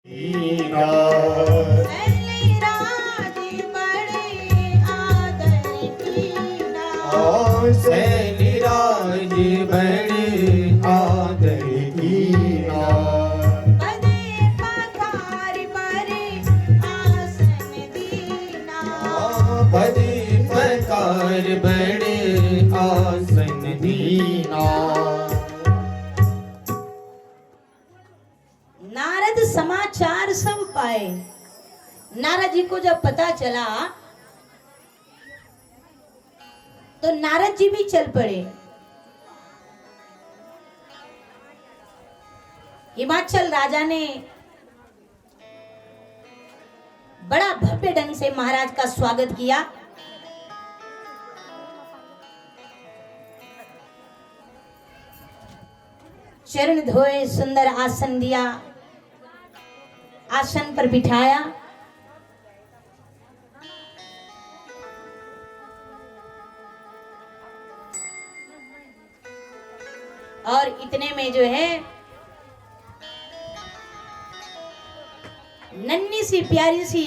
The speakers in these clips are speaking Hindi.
सैलिराज बड़े आदर कीना, पदे पखार परे आसन दीना, पदे पखार बड़े आसन दीना। नारद समाचार सब पाए। नारद जी को जब पता चला तो नारद जी भी चल पड़े। हिमाचल राजा ने बड़ा भव्य ढंग से महाराज का स्वागत किया। चरण धोए, सुंदर आसन दिया, आसन पर बिठाया। और इतने में जो है नन्ही सी प्यारी सी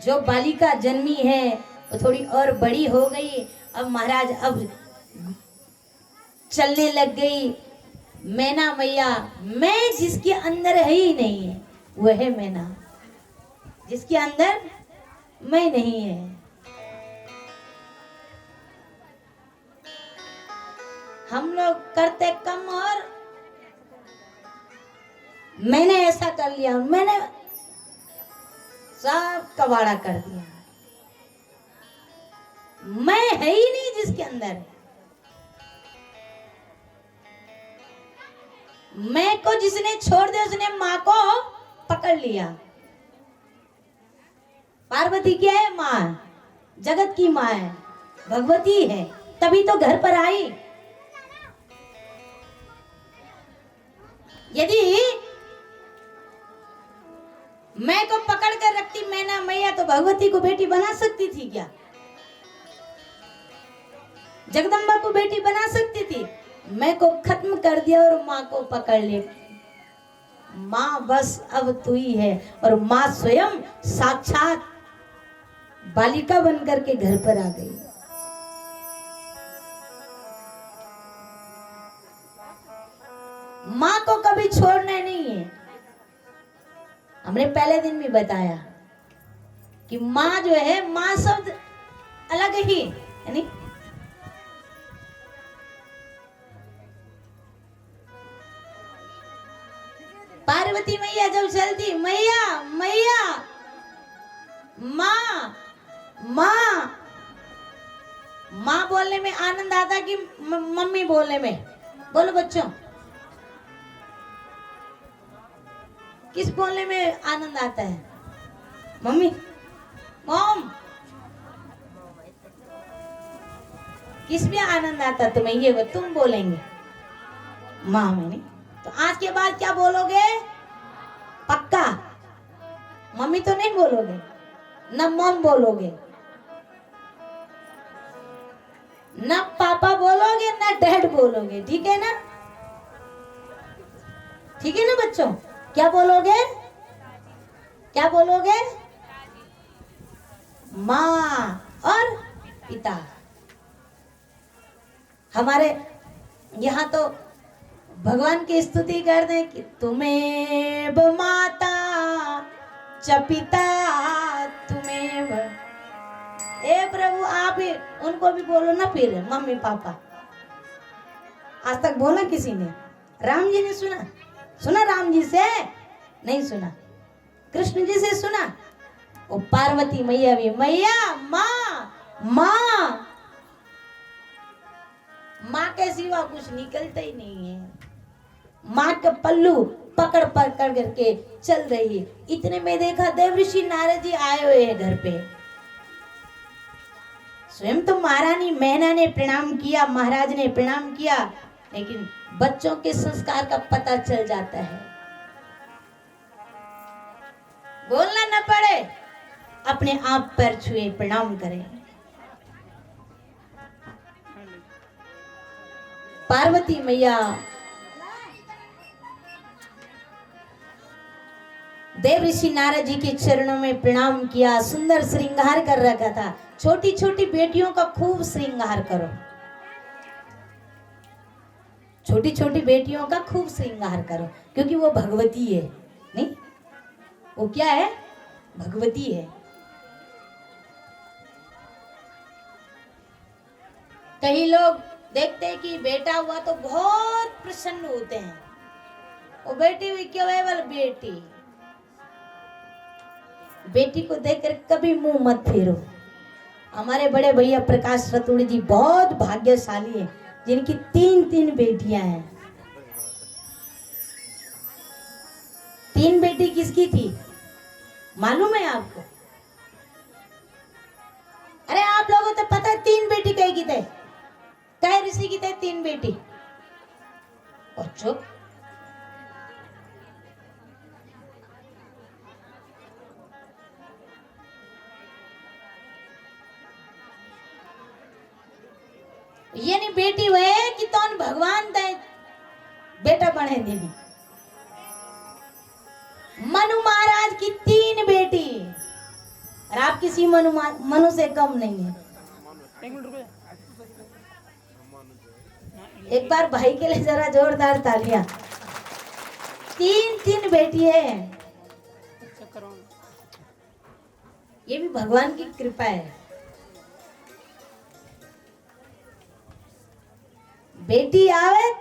जो बालिका जन्मी है वो थोड़ी और बड़ी हो गई। अब महाराज अब चलने लग गई। मैना मैया, मैं जिसके अंदर है ही नहीं है वह है मैना, जिसके अंदर मैं नहीं है। हम लोग करते कम और मैंने ऐसा कर लिया, मैंने सब कबाड़ा कर दिया। मैं है ही नहीं जिसके अंदर। मैं को जिसने छोड़ दिया उसने माँ को पकड़ लिया। पार्वती क्या है? माँ, जगत की माँ है, भगवती है, तभी तो घर पर आई। यदि मैं को पकड़ कर रखती मैना मैया तो भगवती को बेटी बना सकती थी क्या? जगदम्बा को बेटी बना सकती थी। मैं को खत्म कर दिया और माँ को पकड़ ले। माँ बस अब तू ही है। और माँ स्वयं साक्षात बालिका बनकर के घर पर आ गई। माँ को कभी छोड़ना नहीं है। हमने पहले दिन भी बताया कि माँ जो है, माँ शब्द अलग ही है नहीं। पार्वती मैया जब चलती, मैया मैया, माँ माँ, माँ बोलने में आनंद आता कि मम्मी बोलने में? बोलो बच्चों, किस बोलने में आनंद आता है? मम्मी, मॉम, किस में आनंद आता तुम्हें? ये वो तुम बोलेंगे माँ में नहीं। तो आज के बाद क्या बोलोगे? पक्का मम्मी तो नहीं बोलोगे, न मॉम बोलोगे, न पापा बोलोगे, न डैड बोलोगे। ठीक है ना? ठीक है ना बच्चों? क्या बोलोगे? क्या बोलोगे? माँ और पिता। हमारे यहाँ तो भगवान की स्तुति कर दें कि तुम्हें माता च पिता तुम्हें। ए प्रभु, आप ही उनको भी बोलो ना फिर, मम्मी पापा। आज तक बोला किसी ने? राम जी ने सुना? सुना राम जी से? नहीं सुना। कृष्ण जी से सुना? वो पार्वती मैया भी मैया, माँ माँ। माँ के सिवा कुछ निकलता ही नहीं है। माँ का पल्लू पकड़ पकड़ करके चल रही है। इतने में देखा देवऋषि नारद जी आए हुए हैं घर पे। स्वयं तो महारानी मैना ने प्रणाम किया, महाराज ने प्रणाम किया, लेकिन बच्चों के संस्कार का पता चल जाता है। बोलना न पड़े, अपने आप पैर छुए प्रणाम करें। पार्वती मैया देव ऋषि नारद जी के चरणों में प्रणाम किया, सुंदर श्रृंगार कर रखा था। छोटी छोटी बेटियों का खूब श्रृंगार करो, छोटी छोटी बेटियों का खूब श्रृंगार करो, क्योंकि वो भगवती है। नहीं, वो क्या है? भगवती है। कई लोग देखते हैं कि बेटा हुआ तो बहुत प्रसन्न होते हैं, वो बेटी हुई केवल बेटी। बेटी को देखकर कभी मुंह मत फेरो। हमारे बड़े भैया प्रकाश रतुड़ी जी बहुत भाग्यशाली हैं, जिनकी 3 बेटियां हैं। 3 बेटी किसकी थी मालूम है आपको? अरे आप लोगों को तो पता है 3 बेटी कहीं की थे, कई ऋषि की थे 3 बेटी। और चुप, ये नहीं बेटी हुए कि तो भगवान दे बेटा बने देनी। मनु महाराज की 3 बेटी, और आप किसी मनु से कम नहीं है। एक बार भाई के लिए जरा जोरदार तालियां। 3 बेटी है, ये भी भगवान की कृपा है। बेटी आवे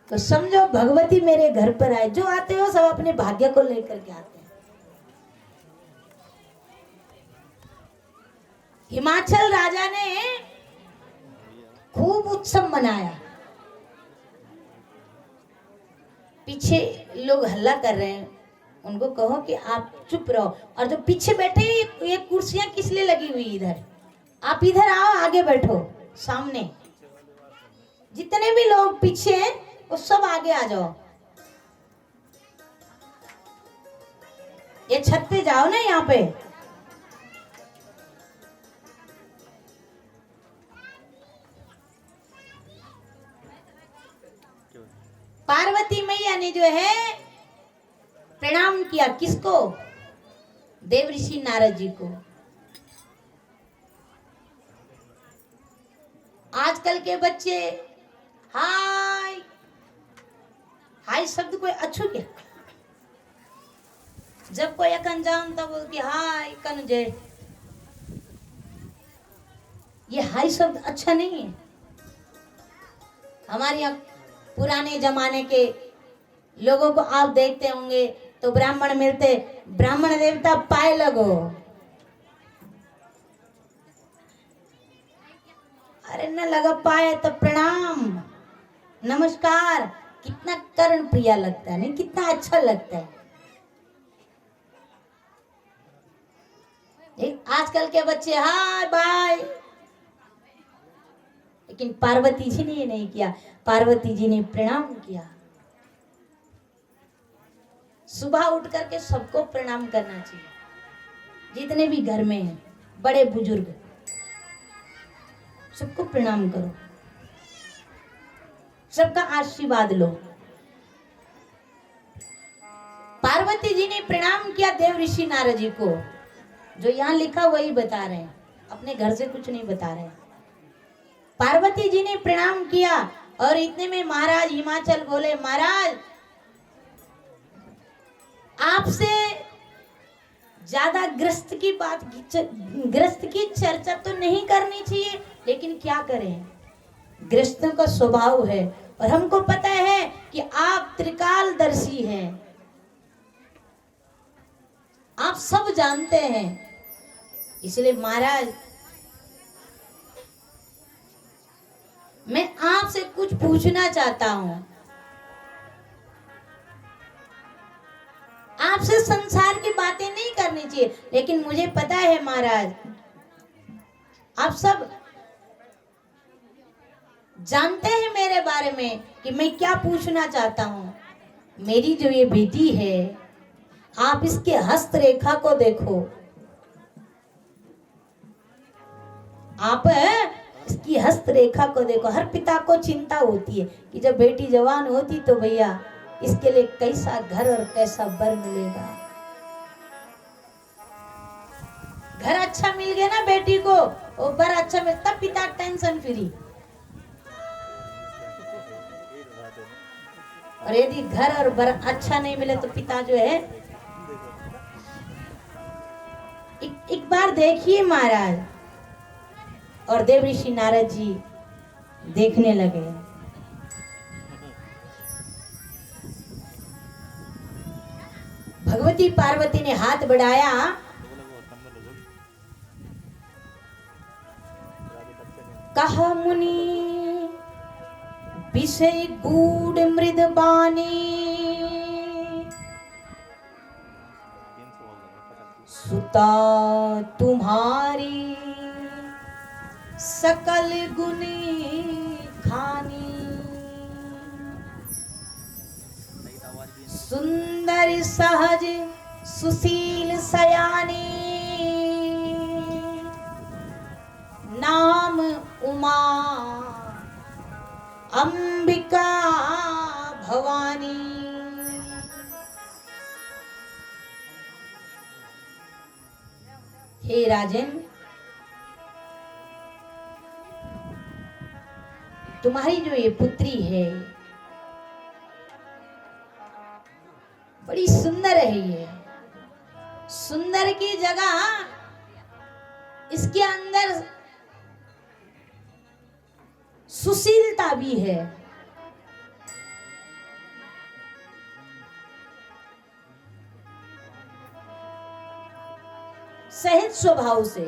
तो समझो भगवती मेरे घर पर आए। जो आते हो सब अपने भाग्य को लेकर के आते हैं। हिमाचल राजा ने खूब उत्सव मनाया। पीछे लोग हल्ला कर रहे हैं, उनको कहो कि आप चुप रहो। और जो पीछे बैठे ये कुर्सियां किस लिए लगी हुई इधर? आप इधर आओ, आगे बैठो सामने। जितने भी लोग पीछे हैं वो सब आगे आ जाओ। ये छत पे जाओ ना, यहाँ पे पार्वती मैया ने जो है प्रणाम किया। किसको? देव ऋषि नारद जी को। आजकल के बच्चे हाय हाय शब्द कोई अच्छू क्या? जब कोई अकन जानता बोल के हाय कन जय, ये हाय शब्द अच्छा नहीं है। हमारे यहाँ पुराने जमाने के लोगों को आप देखते होंगे तो ब्राह्मण मिलते, ब्राह्मण देवता पाए लगो। अरे न लगा पाए तो प्रणाम नमस्कार, कितना कर्ण प्रिया लगता है, नहीं? कितना अच्छा लगता है। आजकल के बच्चे हाय बाय, लेकिन पार्वती जी ने ये नहीं किया। पार्वती जी ने प्रणाम किया। सुबह उठ करके सबको प्रणाम करना चाहिए। जितने भी घर में हैं बड़े बुजुर्ग, सबको प्रणाम करो, सबका आशीर्वाद लो। पार्वती जी ने प्रणाम किया देव ऋषि नारद जी को। जो यहाँ लिखा वही बता रहे हैं, अपने घर से कुछ नहीं बता रहे। पार्वती जी ने प्रणाम किया और इतने में महाराज हिमाचल बोले, महाराज आपसे ज्यादा ग्रस्त की बात, ग्रस्त की चर्चा तो नहीं करनी चाहिए, लेकिन क्या करें, ग्रस्तों का स्वभाव है और हमको पता है कि आप त्रिकालदर्शी हैं, आप सब जानते हैं। इसलिए महाराज मैं आपसे कुछ पूछना चाहता हूं। आपसे संसार की बातें नहीं करनी चाहिए, लेकिन मुझे पता है महाराज आप सब जानते हैं मेरे बारे में कि मैं क्या पूछना चाहता हूं। मेरी जो ये बेटी है, आप इसके हस्तरेखा को देखो। आप इसकी हस्तरेखा को देखो। हर पिता को चिंता होती है कि जब बेटी जवान होती तो भैया इसके लिए कैसा घर और कैसा बर मिलेगा। घर अच्छा मिल गया ना बेटी को, वो बर अच्छा मिल, तब पिता टेंशन फ्री। और यदि घर और बर अच्छा नहीं मिले तो पिता जो है, एक बार देखिए महाराज, और देव ऋषि नारद जी देखने लगे। भगवती पार्वती ने हाथ बढ़ाया, कहा मुनि विषय गूढ़ मृद बानी, सुता तुम्हारी सकल गुनी खानी, सुंदर सहज सुशील सयानी, नाम उमा अंबिका भवानी। हे राजन, तुम्हारी जो ये पुत्री है बड़ी सुंदर है। ये सुंदर की जगह इसके अंदर सुशीलता भी है। सहज स्वभाव से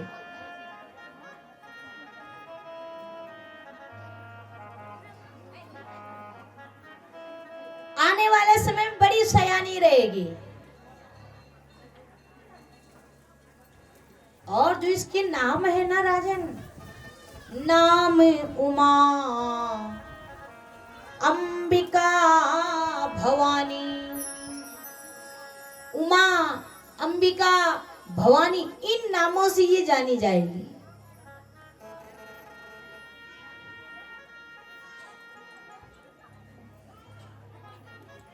आने वाले समय में बड़ी सयानी रहेगी। और जो इसके नाम है ना राजन, नाम उमा अंबिका भवानी। उमा अंबिका भवानी, इन नामों से ये जानी जाएगी।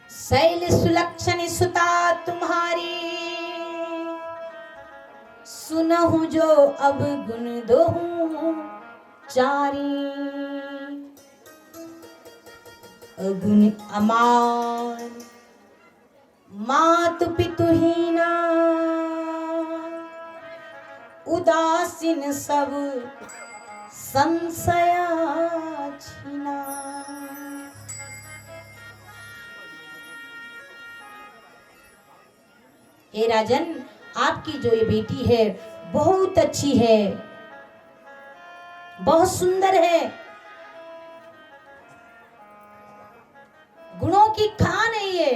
शैल सुलक्षण सुता तुम्हारी, सुनहु जो अब गुण दोहूं चारी। अगुण अमार मातु पितुहीना, उदासीन सब संशया छीना। हे राजन, आपकी जो ये बेटी है बहुत अच्छी है, बहुत सुंदर है, गुणों की खान है ये।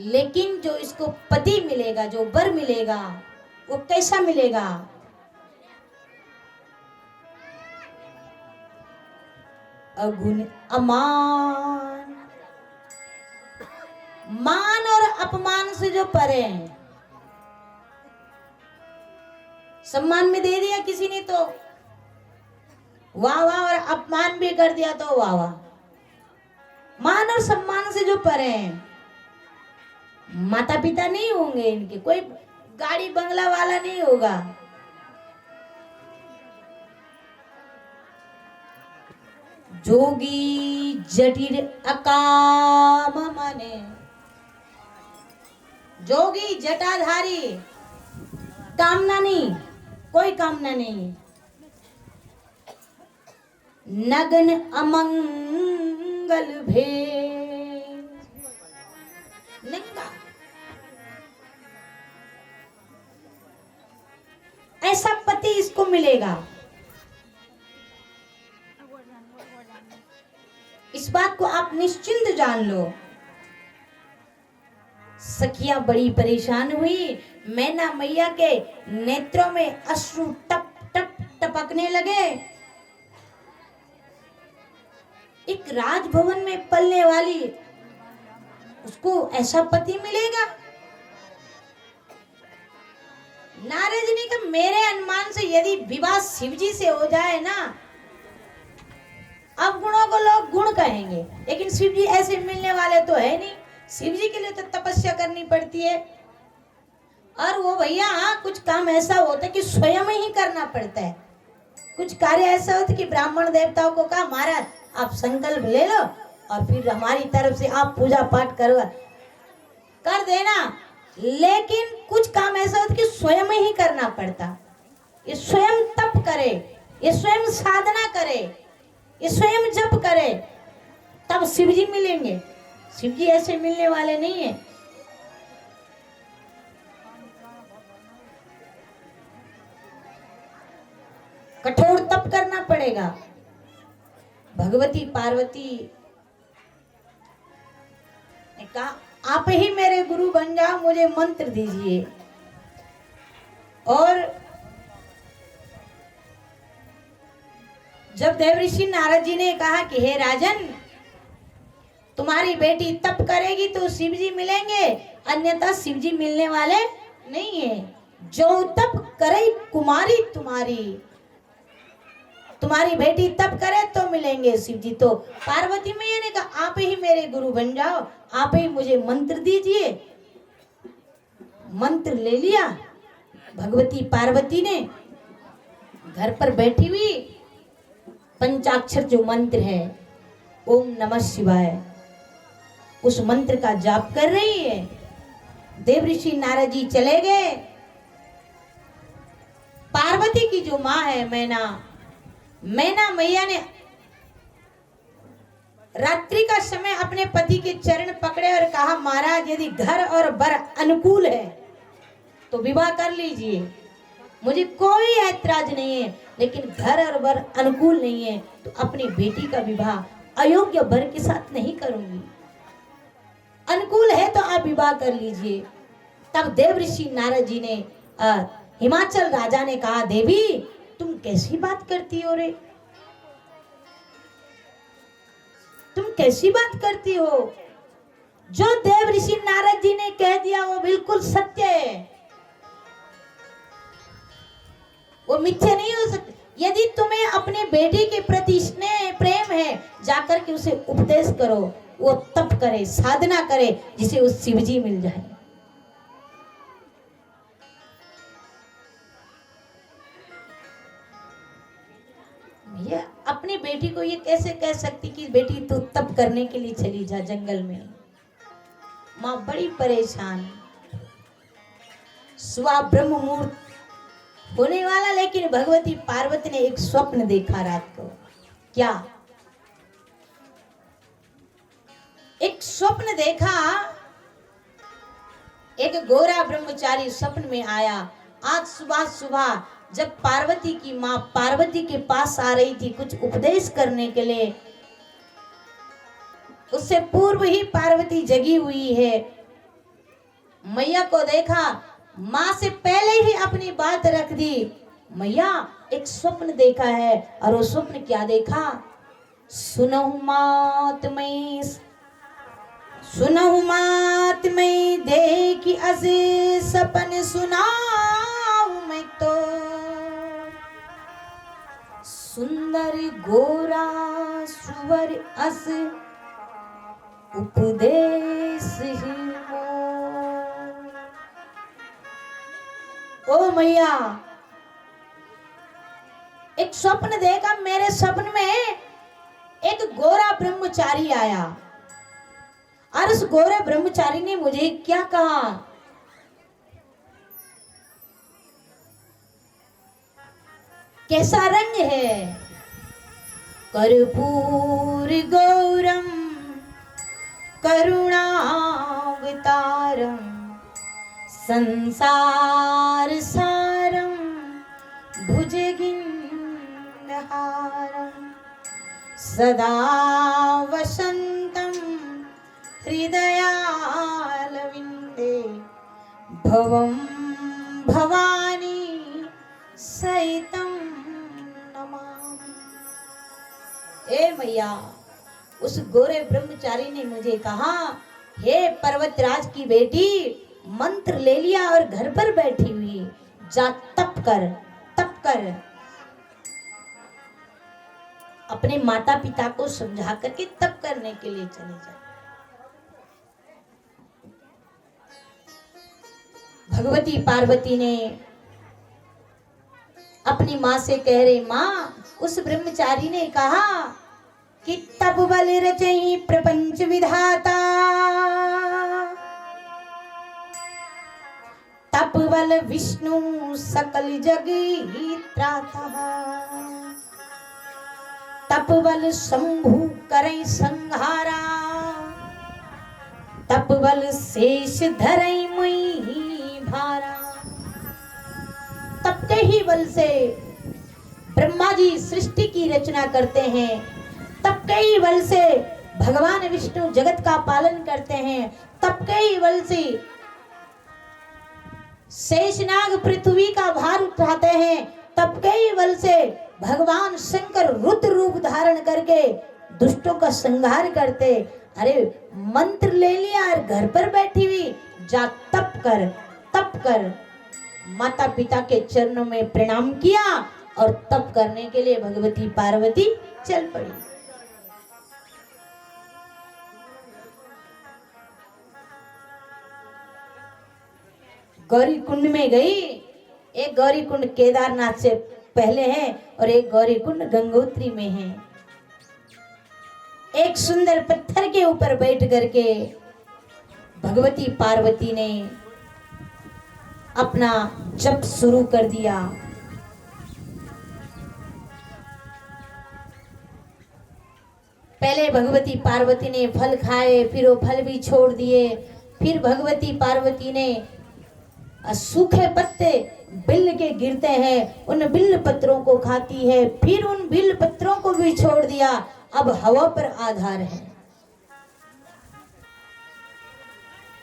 लेकिन जो इसको पति मिलेगा, जो वर मिलेगा, वो कैसा मिलेगा? अगुण अमान, मान और अपमान से जो परे हैं। सम्मान में दे दिया किसी ने तो वाह वाह, और अपमान भी कर दिया तो वाह वाह। मान और सम्मान से जो परे हैं। माता पिता नहीं होंगे इनके, कोई गाड़ी बंगला वाला नहीं होगा। जोगी जटिल अकाम माने, जोगी जटाधारी, कामना नहीं, कोई कामना नहीं। नग्न अमंगल भेद, नंगा, ऐसा पति इसको मिलेगा। इस बात को आप निश्चिंत जान लो। सखियां बड़ी परेशान हुई। मैना मैया के नेत्रों में अश्रु टप टप टपकने लगे। एक राजभवन में पलने वाली उसको ऐसा पति मिलेगा? नारद जी ने कहा, मेरे अनुमान से यदि विवाह शिवजी से हो जाए ना, अब गुणों को लोग गुण कहेंगे, लेकिन शिव जी ऐसे मिलने वाले तो है नहीं। शिव जी के लिए तो तपस्या करनी पड़ती है। और वो भैया कुछ काम ऐसा होता है कि स्वयं ही करना पड़ता है। कुछ कार्य ऐसा होता है कि ब्राह्मण देवताओं को कहा महाराज आप संकल्प ले लो और फिर हमारी तरफ से आप पूजा पाठ कर देना। लेकिन कुछ काम ऐसा होता है कि स्वयं ही करना पड़ता। ये स्वयं तप करे, ये स्वयं साधना करे, ये स्वयं जप करे, तब शिव जी मिलेंगे। शिव जी ऐसे मिलने वाले नहीं है। कठोर तप करना पड़ेगा। भगवती पार्वती ने कहा आप ही मेरे गुरु बन जाओ, मुझे मंत्र दीजिए। और जब देवऋषि नारद जी ने कहा कि हे राजन, तुम्हारी बेटी तप करेगी तो शिव जी मिलेंगे, अन्यथा शिव जी मिलने वाले नहीं है। जो तप करे कुमारी तुम्हारी बेटी तप करे तो मिलेंगे शिव जी। तो पार्वती मैया ने कहा आप ही मेरे गुरु बन जाओ, आप ही मुझे मंत्र दीजिए। मंत्र ले लिया भगवती पार्वती ने। घर पर बैठी हुई पंचाक्षर जो मंत्र है ओम नमः शिवाय, उस मंत्र का जाप कर रही है। देवऋषि नारद जी चले गए। पार्वती की जो माँ है मैना मैया ने रात्रि का समय अपने पति के चरण पकड़े और कहा महाराज यदि घर और बर अनुकूल है तो विवाह कर लीजिए, मुझे कोई ऐतराज नहीं है। लेकिन घर और बर अनुकूल नहीं है तो अपनी बेटी का विवाह अयोग्य वर के साथ नहीं करूंगी। अनुकूल है तो आप विवाह कर लीजिए। तब देवऋषि नारद जी ने हिमाचल राजा ने कहा देवी तुम कैसी बात करती हो रे, तुम कैसी बात करती हो? जो देवऋषि नारद जी ने कह दिया वो बिल्कुल सत्य है, वो मिथ्या नहीं हो सकती। यदि तुम्हें अपने बेटे के प्रति स्नेह प्रेम है, जाकर के उसे उपदेश करो, वो तप करे, साधना करे, जिसे उस शिव जी मिल जाए। ये अपनी बेटी को ये कैसे कह सकती कि बेटी तू तप करने के लिए चली जा जंगल में। माँ बड़ी परेशान, सुबह ब्रह्म मुहूर्त होने वाला, लेकिन भगवती पार्वती ने एक स्वप्न देखा रात को। क्या? एक स्वप्न देखा, एक गोरा ब्रह्मचारी स्वप्न में आया। आज सुबह सुबह जब पार्वती की माँ पार्वती के पास आ रही थी कुछ उपदेश करने के लिए, उससे पूर्व ही पार्वती जगी हुई है। मैया को देखा, माँ से पहले ही अपनी बात रख दी। मैया एक स्वप्न देखा है। और वो स्वप्न क्या देखा? सुनहु मात में देखी असे सपन सुनाऊं मैं तो, सुंदर गोरा सुवर अस उपदेश ही ओ मैया, एक स्वप्न देखा। मेरे स्वप्न में एक गोरा ब्रह्मचारी आया और उस गोरे ब्रह्मचारी ने मुझे क्या कहा? कैसा रंग है? कर्पूर गौरम करुणावतारम संसार सारम भुजगिंदहारम सदा वसंतम हृदयालविंदे भवम भवानी सहितम नमामि। ए मैया, उस गोरे ब्रह्मचारी ने मुझे कहा, हे पर्वतराज की बेटी, मंत्र ले लिया और घर पर बैठी हुई, जा तप कर, तप कर। अपने माता पिता को समझा करके तप करने के लिए चले जाए। भगवती पार्वती ने अपनी माँ से कह रही, माँ उस ब्रह्मचारी ने कहा कि तप बल रचई प्रपंच विधाता, तप बल विष्णु सकल जग त्राता, तप बल शंभु करई संहारा, तप बल शेष धरई मुई भारा। तप के ही बल से ब्रह्मा जी सृष्टि की रचना करते हैं, तप के ही बल से भगवान विष्णु जगत का पालन करते हैं, तप के ही बल से शेषनाग पृथ्वी का भार उठाते हैं, तप के ही बल से भगवान शंकर रुद्र रूप धारण करके दुष्टों का संहार करते। अरे मंत्र ले लिया और घर पर बैठी हुई, जा तप कर, तप कर। माता पिता के चरणों में प्रणाम किया और तप करने के लिए भगवती पार्वती चल पड़ी। गौरी कुंड में गई। एक गौरी कुंड केदारनाथ से पहले है और एक गौरी कुंड गंगोत्री में है। एक सुंदर पत्थर के ऊपर बैठ करके भगवती पार्वती ने अपना जप शुरू कर दिया। पहले भगवती पार्वती ने फल खाए, फिर वो फल भी छोड़ दिए। फिर भगवती पार्वती ने सूखे पत्ते बिल्ल के गिरते हैं, उन बिल्ल पत्रों को खाती है, फिर उन बिल्ल पत्रों को भी छोड़ दिया। अब हवा पर आधार है।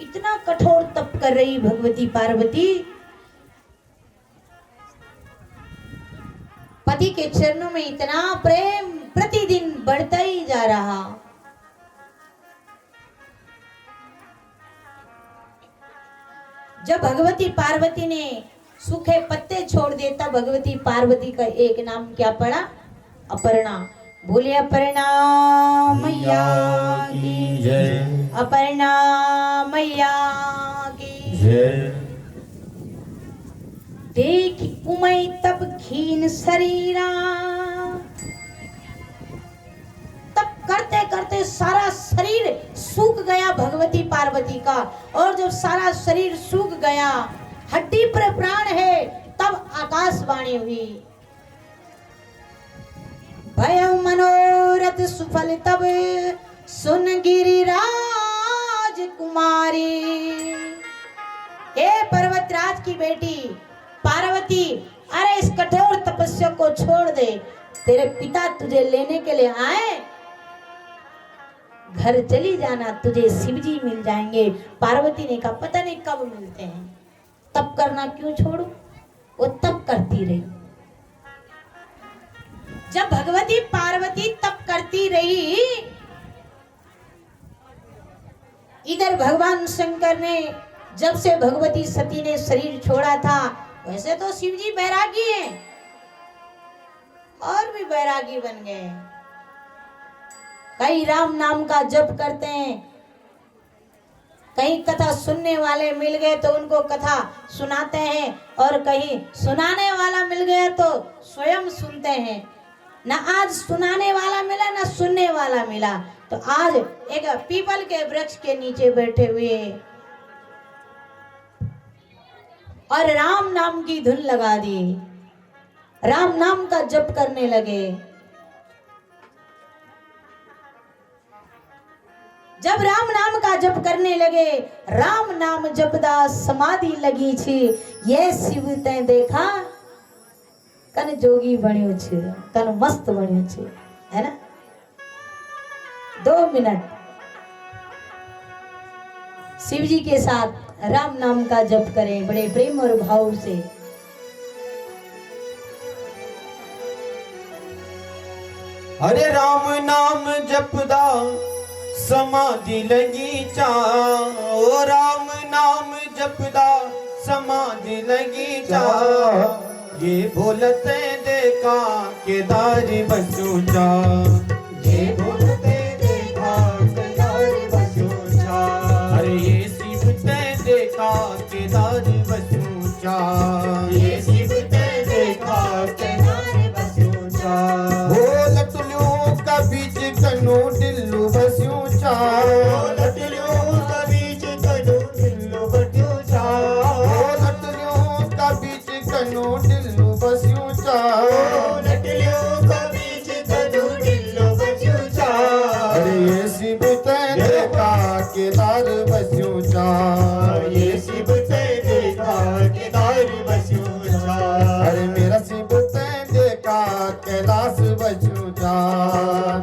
इतना कठोर तप कर रही भगवती पार्वती, पति के चरणों में इतना प्रेम प्रतिदिन बढ़ता ही जा रहा। जब भगवती पार्वती ने सूखे पत्ते छोड़ दिए तब भगवती पार्वती का एक नाम क्या पड़ा? अपर्णा। बोले अपर्णा मैया की जय, अपर्णा मैया की जय। देख उमई तब खीन शरीरा, तब करते करते सारा शरीर सूख गया भगवती पार्वती का। और जब सारा शरीर सूख गया, हड्डी पर प्राण है, तब आकाशवाणी हुई, भय मनोरथ सुफल तब सुन गिरिराज कुमारी। हे पर्वतराज की बेटी पार्वती, अरे इस कठोर तपस्या को छोड़ दे, तेरे पिता तुझे लेने के लिए आए, घर चली जाना, तुझे शिवजी मिल जाएंगे। पार्वती ने कहा पता नहीं कब मिलते हैं, तप करना क्यों छोड़ू। वो तप करती रही। जब भगवती पार्वती तप करती रही, इधर भगवान शंकर ने, जब से भगवती सती ने शरीर छोड़ा था, वैसे तो शिवजी बैरागी हैं और भी बैरागी बन गए। कई राम नाम का जप करते हैं, कहीं कथा सुनने वाले मिल गए तो उनको कथा सुनाते हैं, और कहीं सुनाने वाला मिल गया तो स्वयं सुनते हैं। न आज सुनाने वाला मिला न सुनने वाला मिला, तो आज एक पीपल के वृक्ष के नीचे बैठे हुए और राम नाम की धुन लगा दी, राम नाम का जप करने लगे। जब राम नाम का जप करने लगे, राम नाम जपदा समाधि लगी छी, ये शिव ते देखा कन जोगी बन्यो छे, कन मस्त बन्यो छे, है ना। 2 मिनट शिव जी के साथ राम नाम का जप करें बड़े प्रेम और भाव से। हरे राम नाम जपदा समाधि लगी चा, ओ राम नाम जपदा समाधि लगी चा। ये बोलते देखा केदारी बस ऊंचा, ये बोलते देखा केदारी बस ऊंचा, अरे ये सीबते देखा केदारी बस ऊंचा, ये सीबते देखा केदारी बस ऊंचा, हो लटलियों का बीच कनो दिल्लू बस ऊंचा, लटलियों का बीच कनो दिल्लू बस ऊंचा, हो लटलियों का बीच कनो दिल्लू बस ऊंचा, लटलियों का बीच कनो दिल्लू बस ऊंचा, अरे ये सीबते देखा केदार बस ऊंचा, ये सीबते देखा केदारी बस ऊंचा, अरे मेरा सीबते देखा कैलाश बस ऊंचा,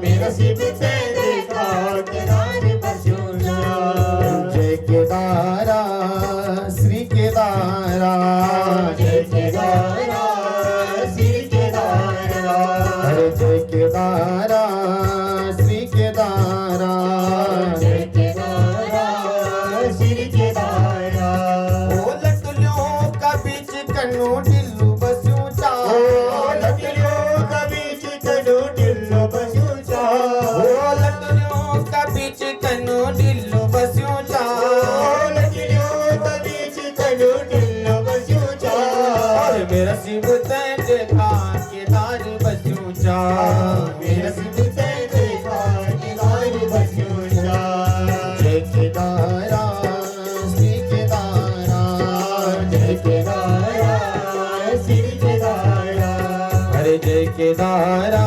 मेरा सीबते देखा केदारी बस ऊंचा, जय केदारा श्री केदारा, जय केदारा श्री केदारा, अरे जय केदारा श्री केदारा, जय केदारा श्री केदारा, ओ लटलियों का बीच कनो दिल्लू बस ऊंचा, लटलियों का बीच कनो दिल्लू बस ऊंचा, ओ लटलियों का बीच कनो दिल्लू बस ऊंचा, लटलियों का बीच कनो दिल्लू बस ऊंचा, और मेरा सीबते देखा केदार बस ऊंचा, मेरा सीबते देखा केदारी बस ऊंचा, जय केदारा श्री केदारा, जय केदारा श्री केदारा, अरे जय केदारा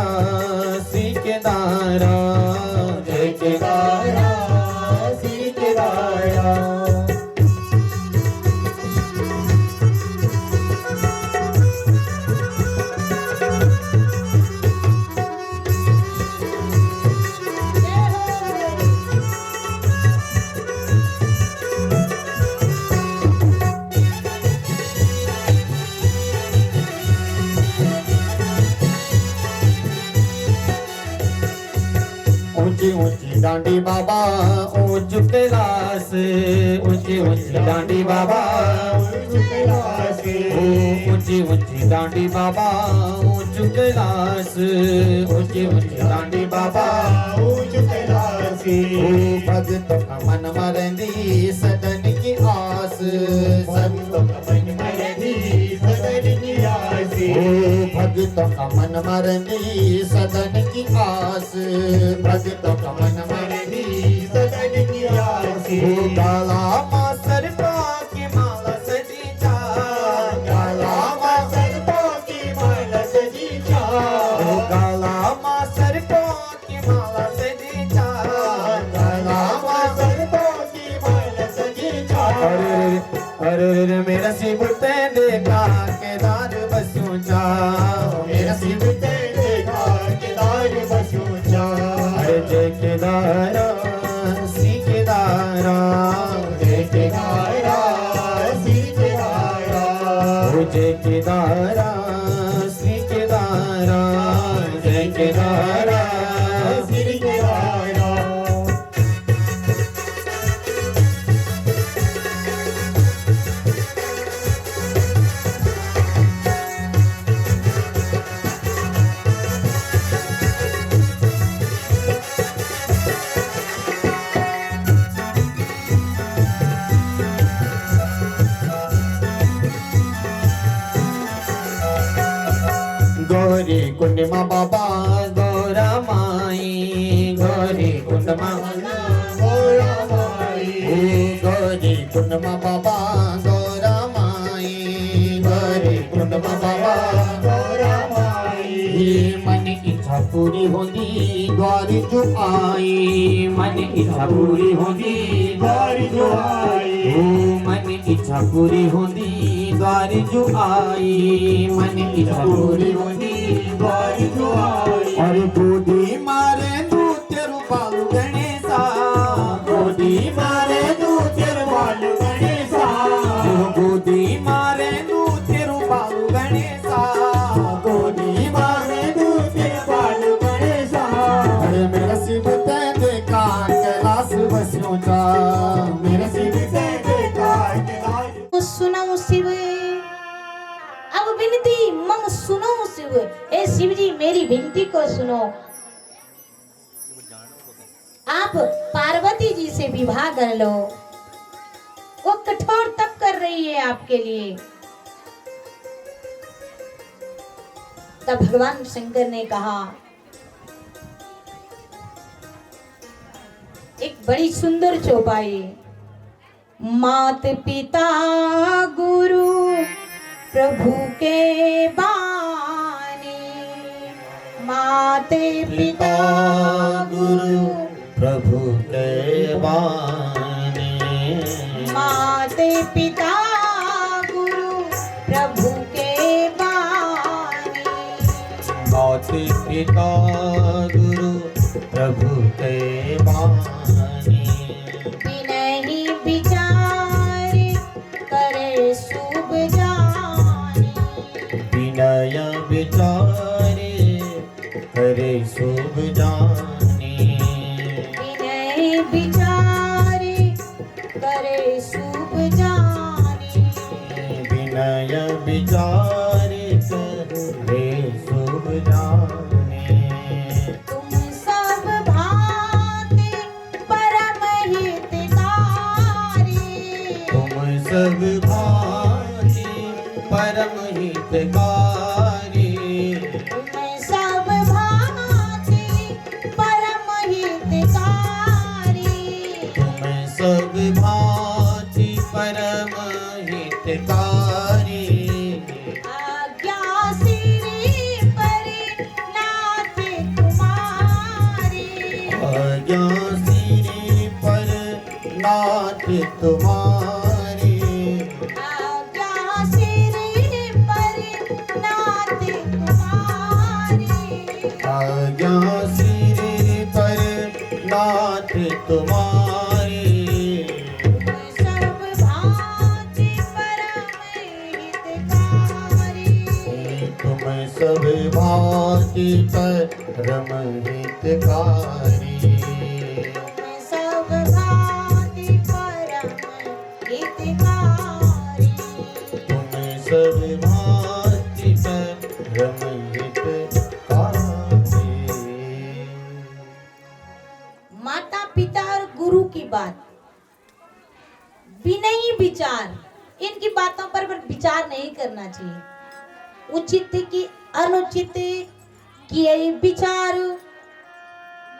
श्री केदारा, जय केदारा श्री केदारा, ऊंची ऊंची डांडी बाबा ऊंच कैलाश, ऊंची ऊंची डांडी बाबा, ओ ऊंची ऊंची डांडी बाबा ऊंच कैलाश, ऊंची ऊंची डांडी बाबा, ओ भगत का मन मरंदी सदन की आस, संतों का मन मरंदी ओ भगतों का मन मरंदी सदन की आस, भगतों का मन मरंदी सदन की आस, ओ काला मासर की माला सजी जा, काला मासर की माला सजी जा, ओ काला मासर की माला सजी जा, काला मासर की माला सजी जा, अरे मेरा सीबते देखा केदार बस ऊंचा, मेरा सीबते देखा केदारी बस ऊंचा, अरे जय केदारा श्री केदारा, जय केदारा श्री केदारा, ओ जय केदारा श्री केदारा, जय केदारा श्री केदारा, गौरी कुंड मा बाबा गौरा माई, गौरी कुंड मा गौरा माई, ओ गौरी कुंड मा बाबा गौरा माई, गौरी कुंड मा बाबा गौरा माई, ये मन इच्छा पूरी होगी द्वारी जो आई, मन इच्छा पूरी होगी द्वारी जो आई, ओ मन इच्छा पूरी होगी द्वारी जो आई, मन इच्छा पूरी होगी द्वारी जो आई, और गोदी मारे तू तेरू बालू गणेशा, गोदी मारे तू तेरू बालू गणेशा, गोदी मारे तू तेरू बालू गणेशा, गोदी मारे तू तेरू बालू गणेशा, अरे मेरा सीबते देखा कैलाश बस ऊंचा, मेरा सीबते देखा कैलाश सुनाओ शिव अब विनती मम सुनो शिव, हे शिव जी मेरी विनती को सुनो। आप पार्वती जी से विवाह कर लो। वो कठोर तप कर रही है आपके लिए। तब भगवान शंकर ने कहा, एक बड़ी सुंदर चौपाई, मात पिता गुरु प्रभु के बानी, माते पिता गुरु प्रभु के बानी, माते पिता गुरु प्रभु के बानी, माते पिता गुरु प्रभु के बानी, बिनहि विचारे करे शुभ जानी, विनय विचारे करे शुभ जानी, बिनहि विचारे करे शुभ जानी, विनय विचारे करे शुभ जानी, तुम सब भांति परम हितकारी, तुम सब भांति परम हितकारी, तुम सब भांति परम हितकारी, तुम सब भांति परम हितकारी, आज्ञा सिरि पर नाथ तुम्हारी, आज्ञा सिरि पर नाथ तुम्हारी, आज्ञा सिरि पर नाथ तुम्हारी, आज्ञा सिरि पर नाथ तुम्हारी, सब भांति परम हितकारी, तुम सब भांति परम हितकारी, सब भांति परम हितकारी, तुम सब भांति परम हितकारी। माता पिता और गुरु की बात, विनयी विचार, इनकी बातों पर विचार नहीं करना चाहिए। उचित की अनुचित किए विचार,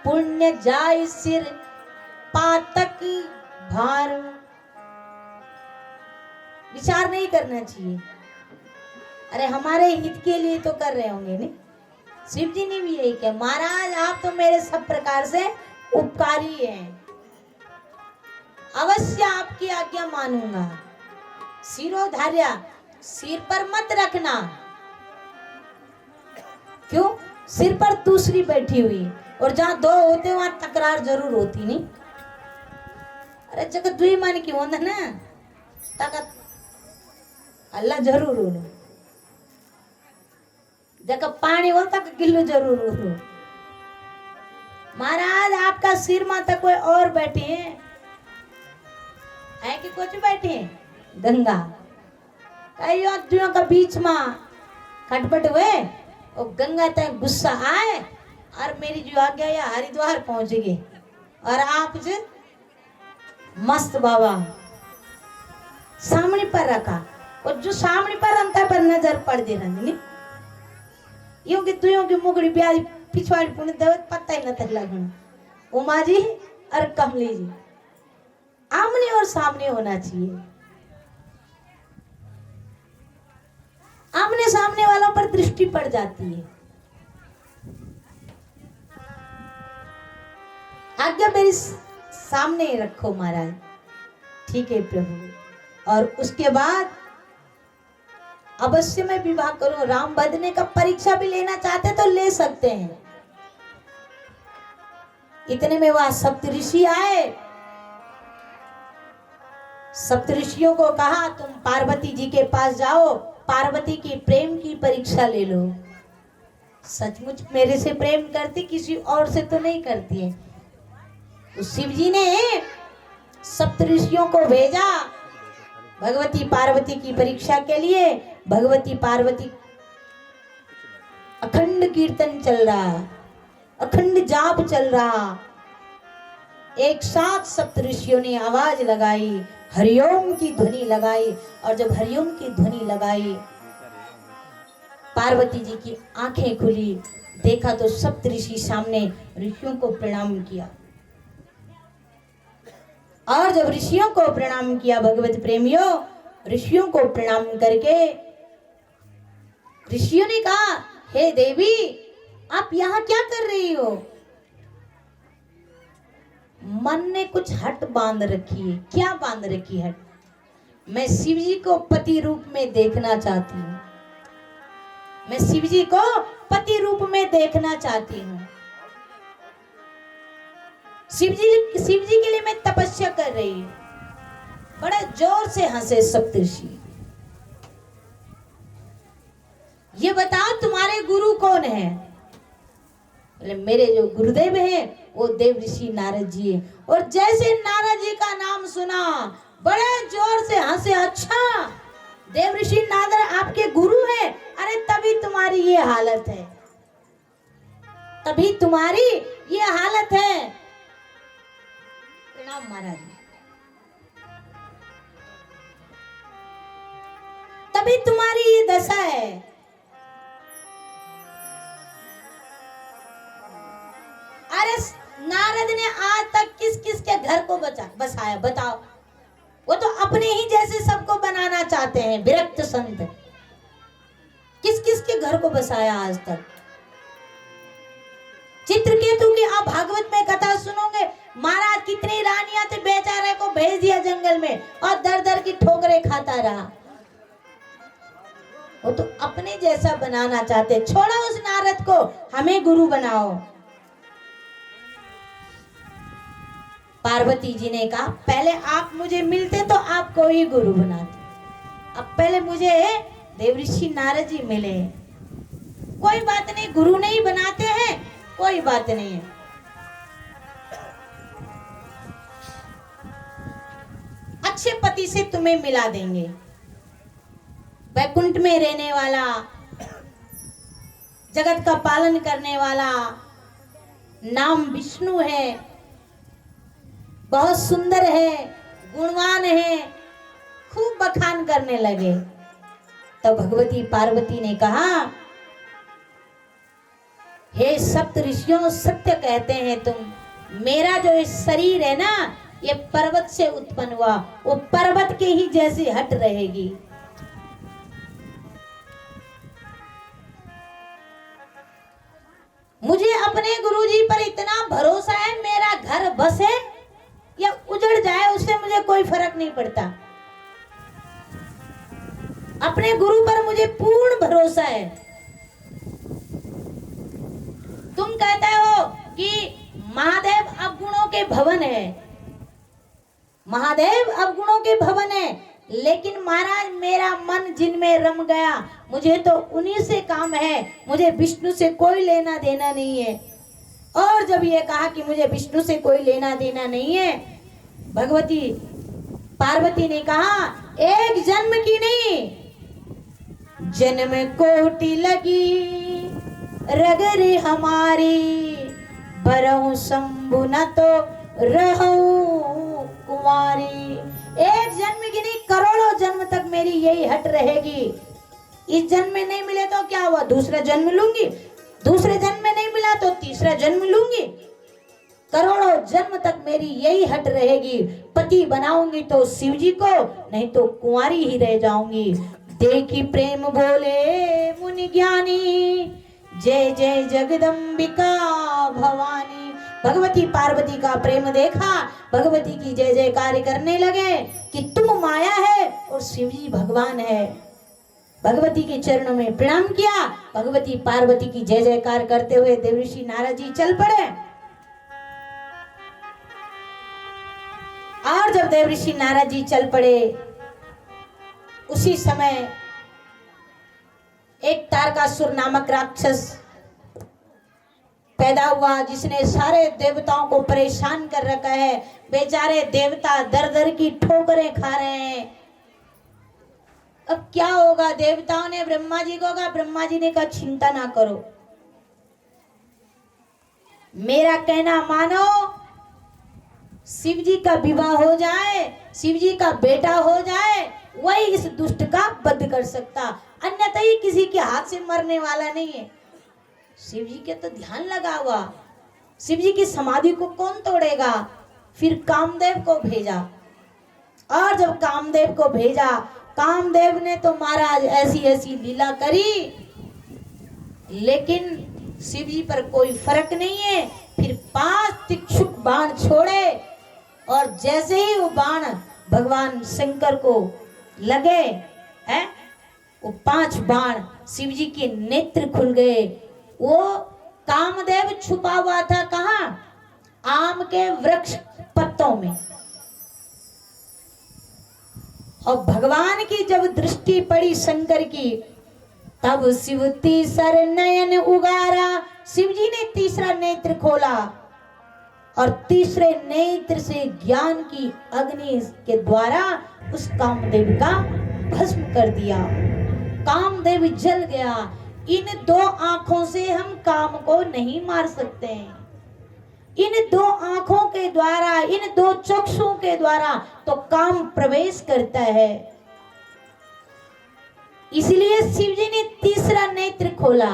पुण्य जाय सिर पातक भार। विचार नहीं करना चाहिए। अरे हमारे हित के लिए तो कर रहे होंगे नहीं। शिव जी ने भी यही कहा, महाराज आप तो मेरे सब प्रकार से उपकारी हैं, अवश्य आपकी आज्ञा मानूंगा। सिरोधार्या, सिर पर मत रखना। क्यों? सिर पर दूसरी बैठी हुई, और जहां दो होते वहां तकरार जरूर होती नहीं। अरे जगह दुई मन की होता ना, तक अल्लाह जरूर हो, जगह पानी हो तक गिल्लू जरूर हो। महाराज आपका सिर माता कोई और बैठे हैं, है कि कुछ बैठे हैं? गंगा कईयों दुनिया का बीच में खटपट हुए, और गंगा तक गुस्सा आए और मेरी जो आ गया या हरिद्वार पहुंच गए, और आप जो मस्त बाबा सामने पर रखा, और जो सामने पर अंतर पर नजर पड़ दे रही यूं कि तुयों की मुगड़ी प्यारी पिछवाड़ी पुणे देवत पता ही न तक लगना। उमा जी और कमली जी आमने और सामने होना चाहिए। आमने सामने वालों पर दृष्टि पड़ जाती है। आज्ञा मेरे सामने रखो महाराज। ठीक है प्रभु। और उसके बाद अवश्य मैं विवाह करूं। राम बदने का परीक्षा भी लेना चाहते तो ले सकते हैं। इतने में वह सप्तऋषि आए। सप्तऋषियों को कहा तुम पार्वती जी के पास जाओ, पार्वती की प्रेम की परीक्षा ले लो। सचमुच मेरे से प्रेम करती, किसी और से तो नहीं करती है। तो शिव जी ने सप्तऋषियों को भेजा भगवती पार्वती की परीक्षा के लिए। भगवती पार्वती अखंड कीर्तन चल रहा, अखंड जाप चल रहा। एक साथ सप्त ऋषियों ने आवाज लगाई, हरिओम की ध्वनि लगाई। और जब हरिओम की ध्वनि लगाई, पार्वती जी की आंखें खुली, देखा तो सप्त ऋषि सामने ऋषियों को प्रणाम किया। और जब ऋषियों को प्रणाम किया, भगवत प्रेमियों, ऋषियों को प्रणाम करके ऋषियों ने कहा, हे देवी, आप यहां क्या कर रही हो? मन ने कुछ हट बांध रखी है। क्या बांध रखी है? मैं शिव जी को पति रूप में देखना चाहती हूँ। मैं शिव जी को पति रूप में देखना चाहती हूँ। शिव जी के लिए मैं तपस्या कर रही हूँ। बड़े जोर से हंसे सप्तऋषि। ये बताओ तुम्हारे गुरु कौन है? मेरे जो गुरुदेव हैं वो देव ऋषि नारद जी है। और जैसे नारद जी का नाम सुना, बड़े जोर से हंसे। अच्छा, देव ऋषि नारद आपके गुरु हैं? अरे तभी तुम्हारी ये हालत है, तभी तुम्हारी ये हालत है। प्रणाम महाराज। तभी तुम्हारी ये दशा है। अरे नारद ने आज तक किस किस के घर को बसाया बताओ? वो तो अपने ही जैसे सबको बनाना चाहते हैं, विरक्त संत। किस किस के घर को बसाया आज तक? चित्रकेतु की आप भागवत में कथा सुनोगे, महाराज कितनी रानियां थे, बेचारे को भेज दिया जंगल में और दर दर की ठोकरें खाता रहा। वो तो अपने जैसा बनाना चाहते। छोड़ो उस नारद को, हमें गुरु बनाओ। पार्वती जी ने कहा, पहले आप मुझे मिलते तो आपको ही गुरु बनाते। अब पहले मुझे देवऋषि नारद जी मिले। कोई बात नहीं, गुरु नहीं बनाते हैं, कोई बात नहीं है। अच्छे पति से तुम्हें मिला देंगे। वैकुंठ में रहने वाला, जगत का पालन करने वाला, नाम विष्णु है, बहुत सुंदर है, गुणवान है। खूब बखान करने लगे। तो भगवती पार्वती ने कहा, हे सप्त ऋषियों, सत्य कहते हैं तुम। मेरा जो शरीर है ना, ये पर्वत से उत्पन्न हुआ, वो पर्वत के ही जैसी हट रहेगी। मुझे अपने गुरुजी पर इतना भरोसा है, मेरा घर बसे या उजड़ जाए उससे मुझे कोई फर्क नहीं पड़ता। अपने गुरु पर मुझे पूर्ण भरोसा है। तुम कहते हो कि महादेव अवगुणों के भवन है, महादेव अवगुणों के भवन है, लेकिन महाराज मेरा मन जिनमें रम गया, मुझे तो उन्हीं से काम है, मुझे विष्णु से कोई लेना देना नहीं है। और जब ये कहा कि मुझे विष्णु से कोई लेना देना नहीं है, भगवती पार्वती ने कहा, एक जन्म की नहीं, जन्म कोटि लगी रगरे हमारी, बरहु शंभु न तो रहूं कुमारी। एक जन्म की नहीं, करोड़ों जन्म तक मेरी यही हट रहेगी। इस जन्म में नहीं मिले तो क्या हुआ, दूसरा जन्म लूंगी, दूसरे जन्म में नहीं मिला तो तीसरा जन्म लूंगी। करोड़ों जन्म तक मेरी यही हट रहेगी। पति बनाऊंगी तो शिव जी को, नहीं तो कुंवारी ही रह जाऊंगी। देखी प्रेम बोले मुनि ज्ञानी, जय जय जगदम्बिका भवानी। भगवती पार्वती का प्रेम देखा, भगवती की जय जयकार करने लगे कि तुम माया है और शिव जी भगवान है। भगवती के चरणों में प्रणाम किया। भगवती पार्वती की जय जयकार करते हुए देवऋषि नारद जी चल पड़े। और जब देवऋषि नारद जी चल पड़े, उसी समय एक तारकासुर नामक राक्षस पैदा हुआ, जिसने सारे देवताओं को परेशान कर रखा है। बेचारे देवता दर दर की ठोकरें खा रहे हैं। अब क्या होगा? देवताओं ने ब्रह्मा जी को कहा, ब्रह्मा जी ने कहा चिंता ना करो, मेरा कहना मानो, शिव जी का विवाह हो जाए, शिव जी का बेटा हो जाए, वही इस दुष्ट का वध कर सकता, अन्यथा ही किसी के हाथ से मरने वाला नहीं है। शिव जी के तो ध्यान लगा हुआ, शिव जी की समाधि को कौन तोड़ेगा? फिर कामदेव को भेजा, और जब कामदेव को भेजा, कामदेव ने तो महाराज ऐसी ऐसी लीला करी, लेकिन शिव जी पर कोई फर्क नहीं है। फिर 5 तीक्ष्ण बाण छोड़े, और जैसे ही वो बाण भगवान शंकर को लगे हैं, वो 5 बाण शिव जी के नेत्र खुल गए। वो कामदेव छुपा हुआ था कहाँ? आम के वृक्ष पत्तों में। और भगवान की जब दृष्टि पड़ी शंकर की, तब शिव तीसर नयन उगारा, शिव जी ने तीसरा नेत्र खोला, और तीसरे नेत्र से ज्ञान की अग्नि के द्वारा उस कामदेव का भस्म कर दिया। कामदेव जल गया। इन 2 आंखों से हम काम को नहीं मार सकते हैं। इन 2 आंखों के द्वारा, इन 2 चक्षुओं के द्वारा तो काम प्रवेश करता है। इसलिए शिव जी ने तीसरा नेत्र खोला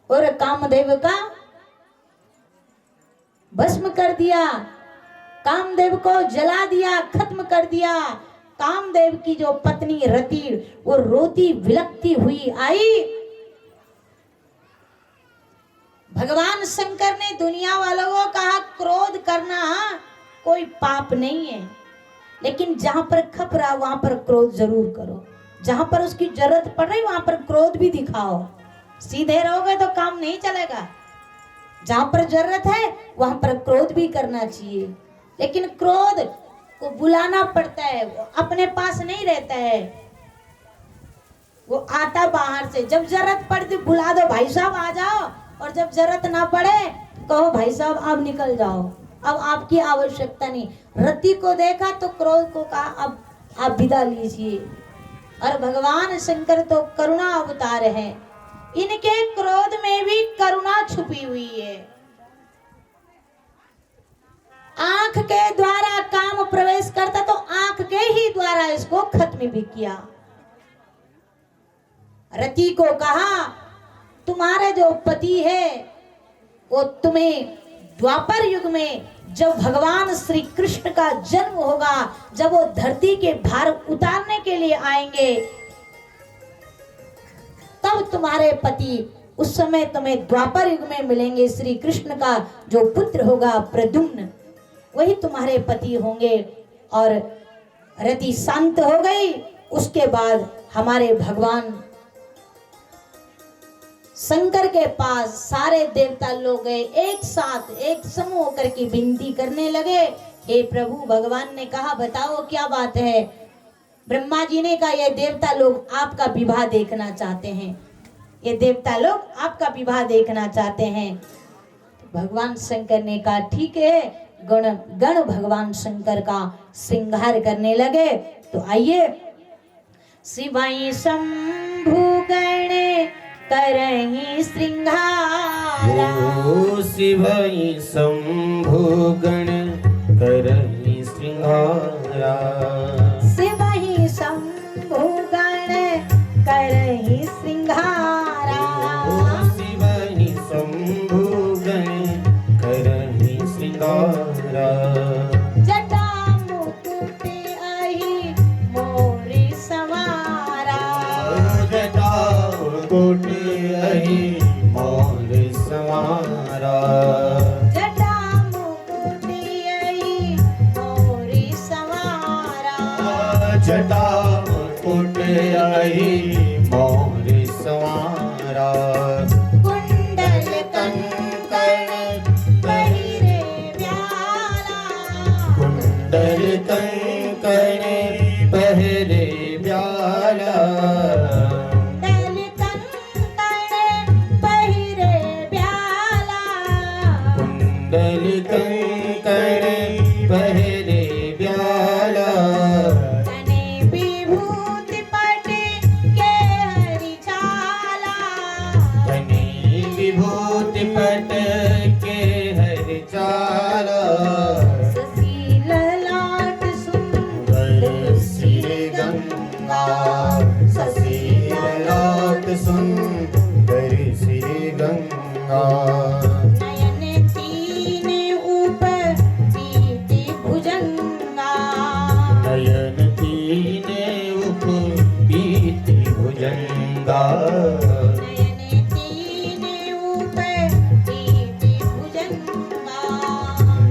और कामदेव का भस्म कर दिया, कामदेव को जला दिया, खत्म कर दिया। कामदेव की जो पत्नी रति, वो रोती विलकती हुई आई। भगवान शंकर ने दुनिया वालों को कहा, क्रोध करना कोई पाप नहीं है, लेकिन जहां पर खप रहा वहां पर क्रोध जरूर करो, जहां पर उसकी जरूरत पड़ रही वहां पर क्रोध भी दिखाओ। सीधे रहोगे तो काम नहीं चलेगा। जहां पर जरूरत है वहां पर क्रोध भी करना चाहिए, लेकिन क्रोध को बुलाना पड़ता है, वो अपने पास नहीं रहता है, वो आता बाहर से। जब जरूरत पड़ती बुला दो, भाई साहब आ जाओ, और जब जरूरत ना पड़े कहो भाई साहब आप निकल जाओ, अब आपकी आवश्यकता नहीं। रति को देखा तो क्रोध को कहा अब आप विदा लीजिए। और भगवान शंकर तो करुणा अवतार है, इनके क्रोध में भी करुणा छुपी हुई है। आंख के द्वारा काम प्रवेश करता तो आंख के ही द्वारा इसको खत्म भी किया। रति को कहा तुम्हारे जो पति है वो तुम्हें द्वापर युग में जब भगवान श्री कृष्ण का जन्म होगा, जब वो धरती के भार उतारने के लिए आएंगे, तब तुम्हारे पति उस समय तुम्हें द्वापर युग में मिलेंगे। श्री कृष्ण का जो पुत्र होगा प्रद्युम्न, वही तुम्हारे पति होंगे। और रति शांत हो गई। उसके बाद हमारे भगवान शंकर के पास सारे देवता लोग गए, एक साथ एक समूह होकर के विनती करने लगे, हे प्रभु। भगवान ने कहा बताओ क्या बात है। ब्रह्मा जी ने कहा ये देवता लोग आपका विवाह देखना चाहते हैं, ये देवता लोग आपका विवाह देखना चाहते हैं। तो भगवान शंकर ने कहा ठीक है। गण भगवान शंकर का श्रृंगार करने लगे। तो आइए, शिवाय शंभु गण करहि श्रृंगारा, शिवाय शंभु गण करहि श्रृंगारा, शिवाय शंभु गण करहि श्रृंगारा, शिवाय शंभु गण करहि श्रृंगारा, जटा मुकुट अहि मोरि सवारा, जटा मुकुट अहि मोरि सवारा, जटा मुकुट अहि मोरि सवारा, जटा मुकुट अहि मोरि सवारा, कुंडल कंकण पहिरे व्याला, कुंडल कंकण पहरे ब्याला, कुंडल कंकण पहिरे व्याला, कुंडल कंकण पहरे ब्याला, तने विभूति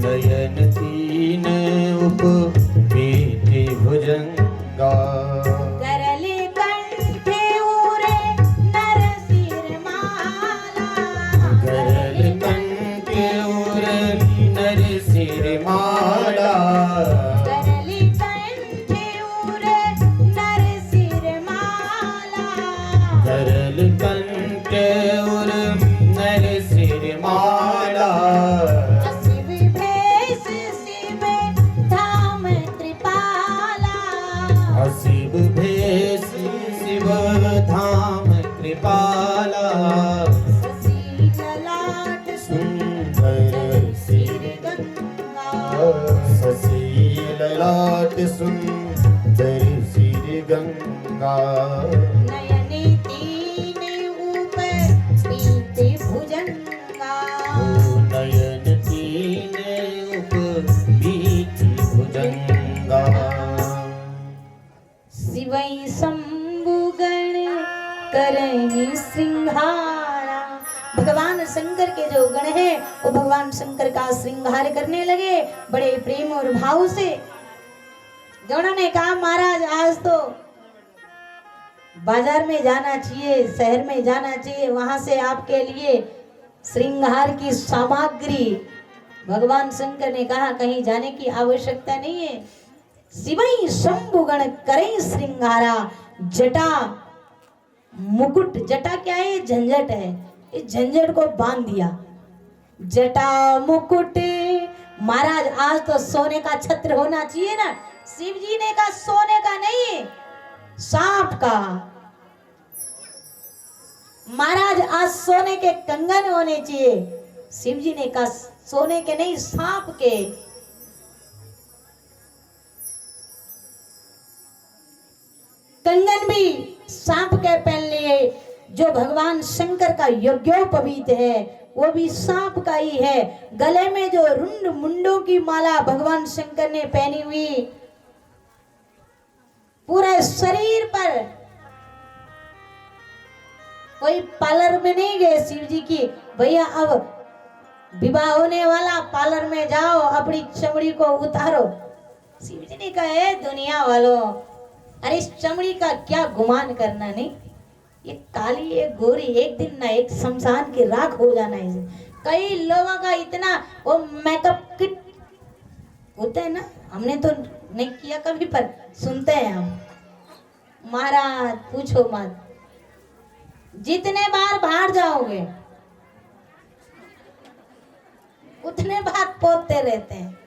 नयन तीन उपवीति भुजंगा करले कंठे उरे नर सिर माला गरल कंठे उर नर सिर माला करले कंठे उरे नर सिर माला गरल कंठे उर नर सिर माला शिव भेष शिव धाम कृपाला शिव भेष शिव धाम कृपाला शशि ललाट सुंदर सिर गंगा शशि ललाट सुंदर सिर गंगा नयने तीन ऊपर पीते भुजंगा नयन तीन उपवीति भुजंगा शिवई शंभुगण करहि श्रृंगारा। भगवान शंकर के जो गण हैं वो भगवान शंकर का श्रृंगार करने लगे बड़े प्रेम और भाव से। गणों ने कहा महाराज आज तो बाजार में जाना चाहिए, शहर में जाना चाहिए, वहां से आपके लिए श्रृंगार की सामग्री। भगवान शंकर ने कहा कहीं जाने की आवश्यकता नहीं है। शिवई शंभुगण करे श्रृंगारा। जटा मुकुट, जटा क्या है? झंझट है, इस झंझट को बांध दिया। जटा मुकुट महाराज आज तो सोने का छत्र होना चाहिए ना। शिव जी ने कहा सोने का नहीं, सांप का। महाराज आज सोने के कंगन होने चाहिए। शिव जी ने कहा सोने के नहीं, सांप के। कंगन भी सांप के पहन लिए। जो भगवान शंकर का यज्ञोपवीत है वो भी सांप का ही है। गले में जो रुंड मुंडों की माला भगवान शंकर ने पहनी हुई, पूरे शरीर पर। कोई पार्लर में नहीं गए शिव जी की, भैया अब विवाह होने वाला, पार्लर में जाओ अपनी चमड़ी को उतारो। शिव जी ने कहा दुनिया वालों, अरे इस चमड़ी का क्या गुमान करना, नहीं ये काली ये गोरी एक दिन ना एक शमशान की राख हो जाना है। कई लोगों का इतना वो मेकअप किट होता है ना, हमने तो नहीं किया कभी पर सुनते हैं हम। महाराज पूछो मत, जितने बार बाहर जाओगे उतने बार पोतते रहते हैं।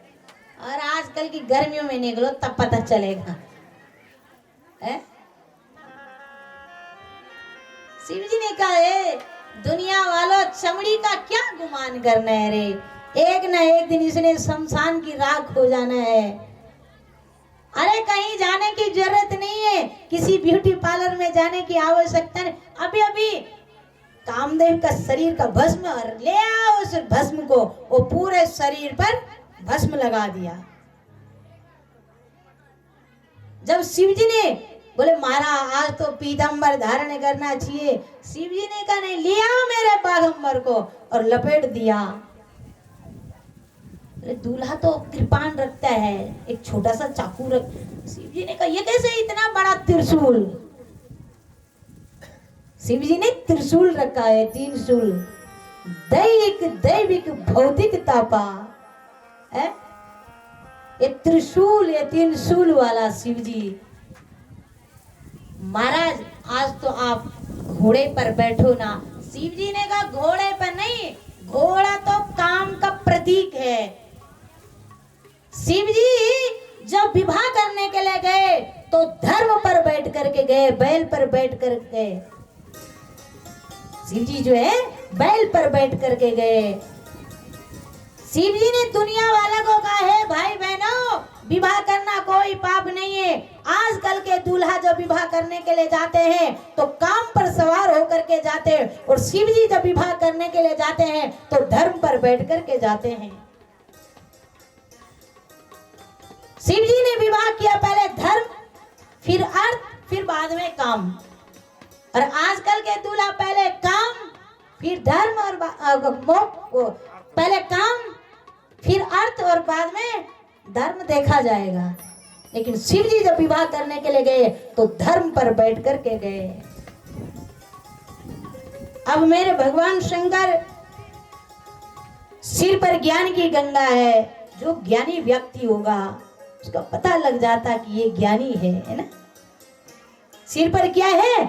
और आजकल की गर्मियों में निकलो तब पता चलेगा। शिव जी ने कहा है दुनिया वालों, चमड़ी का क्या गुमान करना है रे, एक ना एक दिन इसने शमशान की राख हो जाना है। अरे कहीं जाने की जरूरत नहीं है, किसी ब्यूटी पार्लर में जाने की आवश्यकता नहीं। अभी अभी कामदेव का शरीर का भस्म और ले आओ उस भस्म को, वो पूरे शरीर पर भस्म लगा दिया। जब शिव जी ने बोले महाराज आज तो पीतांबर धारण करना चाहिए, शिव जी ने कहा नहीं, लिया मेरे बागंबर को और लपेट दिया। दूल्हा तो कृपाण रखता है, एक छोटा सा चाकू रख। शिव जी ने कहा ये कैसे इतना बड़ा त्रिशूल? शिव जी ने त्रिशूल रखा है, त्रिशूल दैविक दैविक भौतिक तापा है ये त्रिशूल, ये त्रिशूल वाला शिव जी। महाराज आज तो आप घोड़े पर बैठो ना। शिव जी ने कहा घोड़े पर नहीं, घोड़ा तो काम का प्रतीक है। शिव जी जब विवाह करने के लिए गए तो धर्म पर बैठ करके गए, बैल पर बैठ कर गए। शिव जी जो है बैल पर बैठ करके गए। शिव जी ने दुनिया वालों को कहा है भाई बहनों, विवाह करना कोई पाप नहीं है। आजकल के दूल्हा जब विवाह करने के लिए जाते हैं तो काम पर सवार होकर के जाते हैं, और शिव जी जब विवाह करने के लिए जाते हैं तो धर्म पर बैठ करके जाते हैं। शिव जी ने विवाह किया, पहले धर्म फिर अर्थ फिर बाद में काम। और आजकल के दूल्हा पहले काम फिर धर्म और मोक्ष, पहले काम फिर अर्थ और बाद में धर्म देखा जाएगा। लेकिन शिव जी जब विवाह करने के लिए गए तो धर्म पर बैठ कर के गए। अब मेरे भगवान शंकर सिर पर ज्ञान की गंगा है। जो ज्ञानी व्यक्ति होगा उसका पता लग जाता कि ये ज्ञानी है ना। सिर पर क्या है?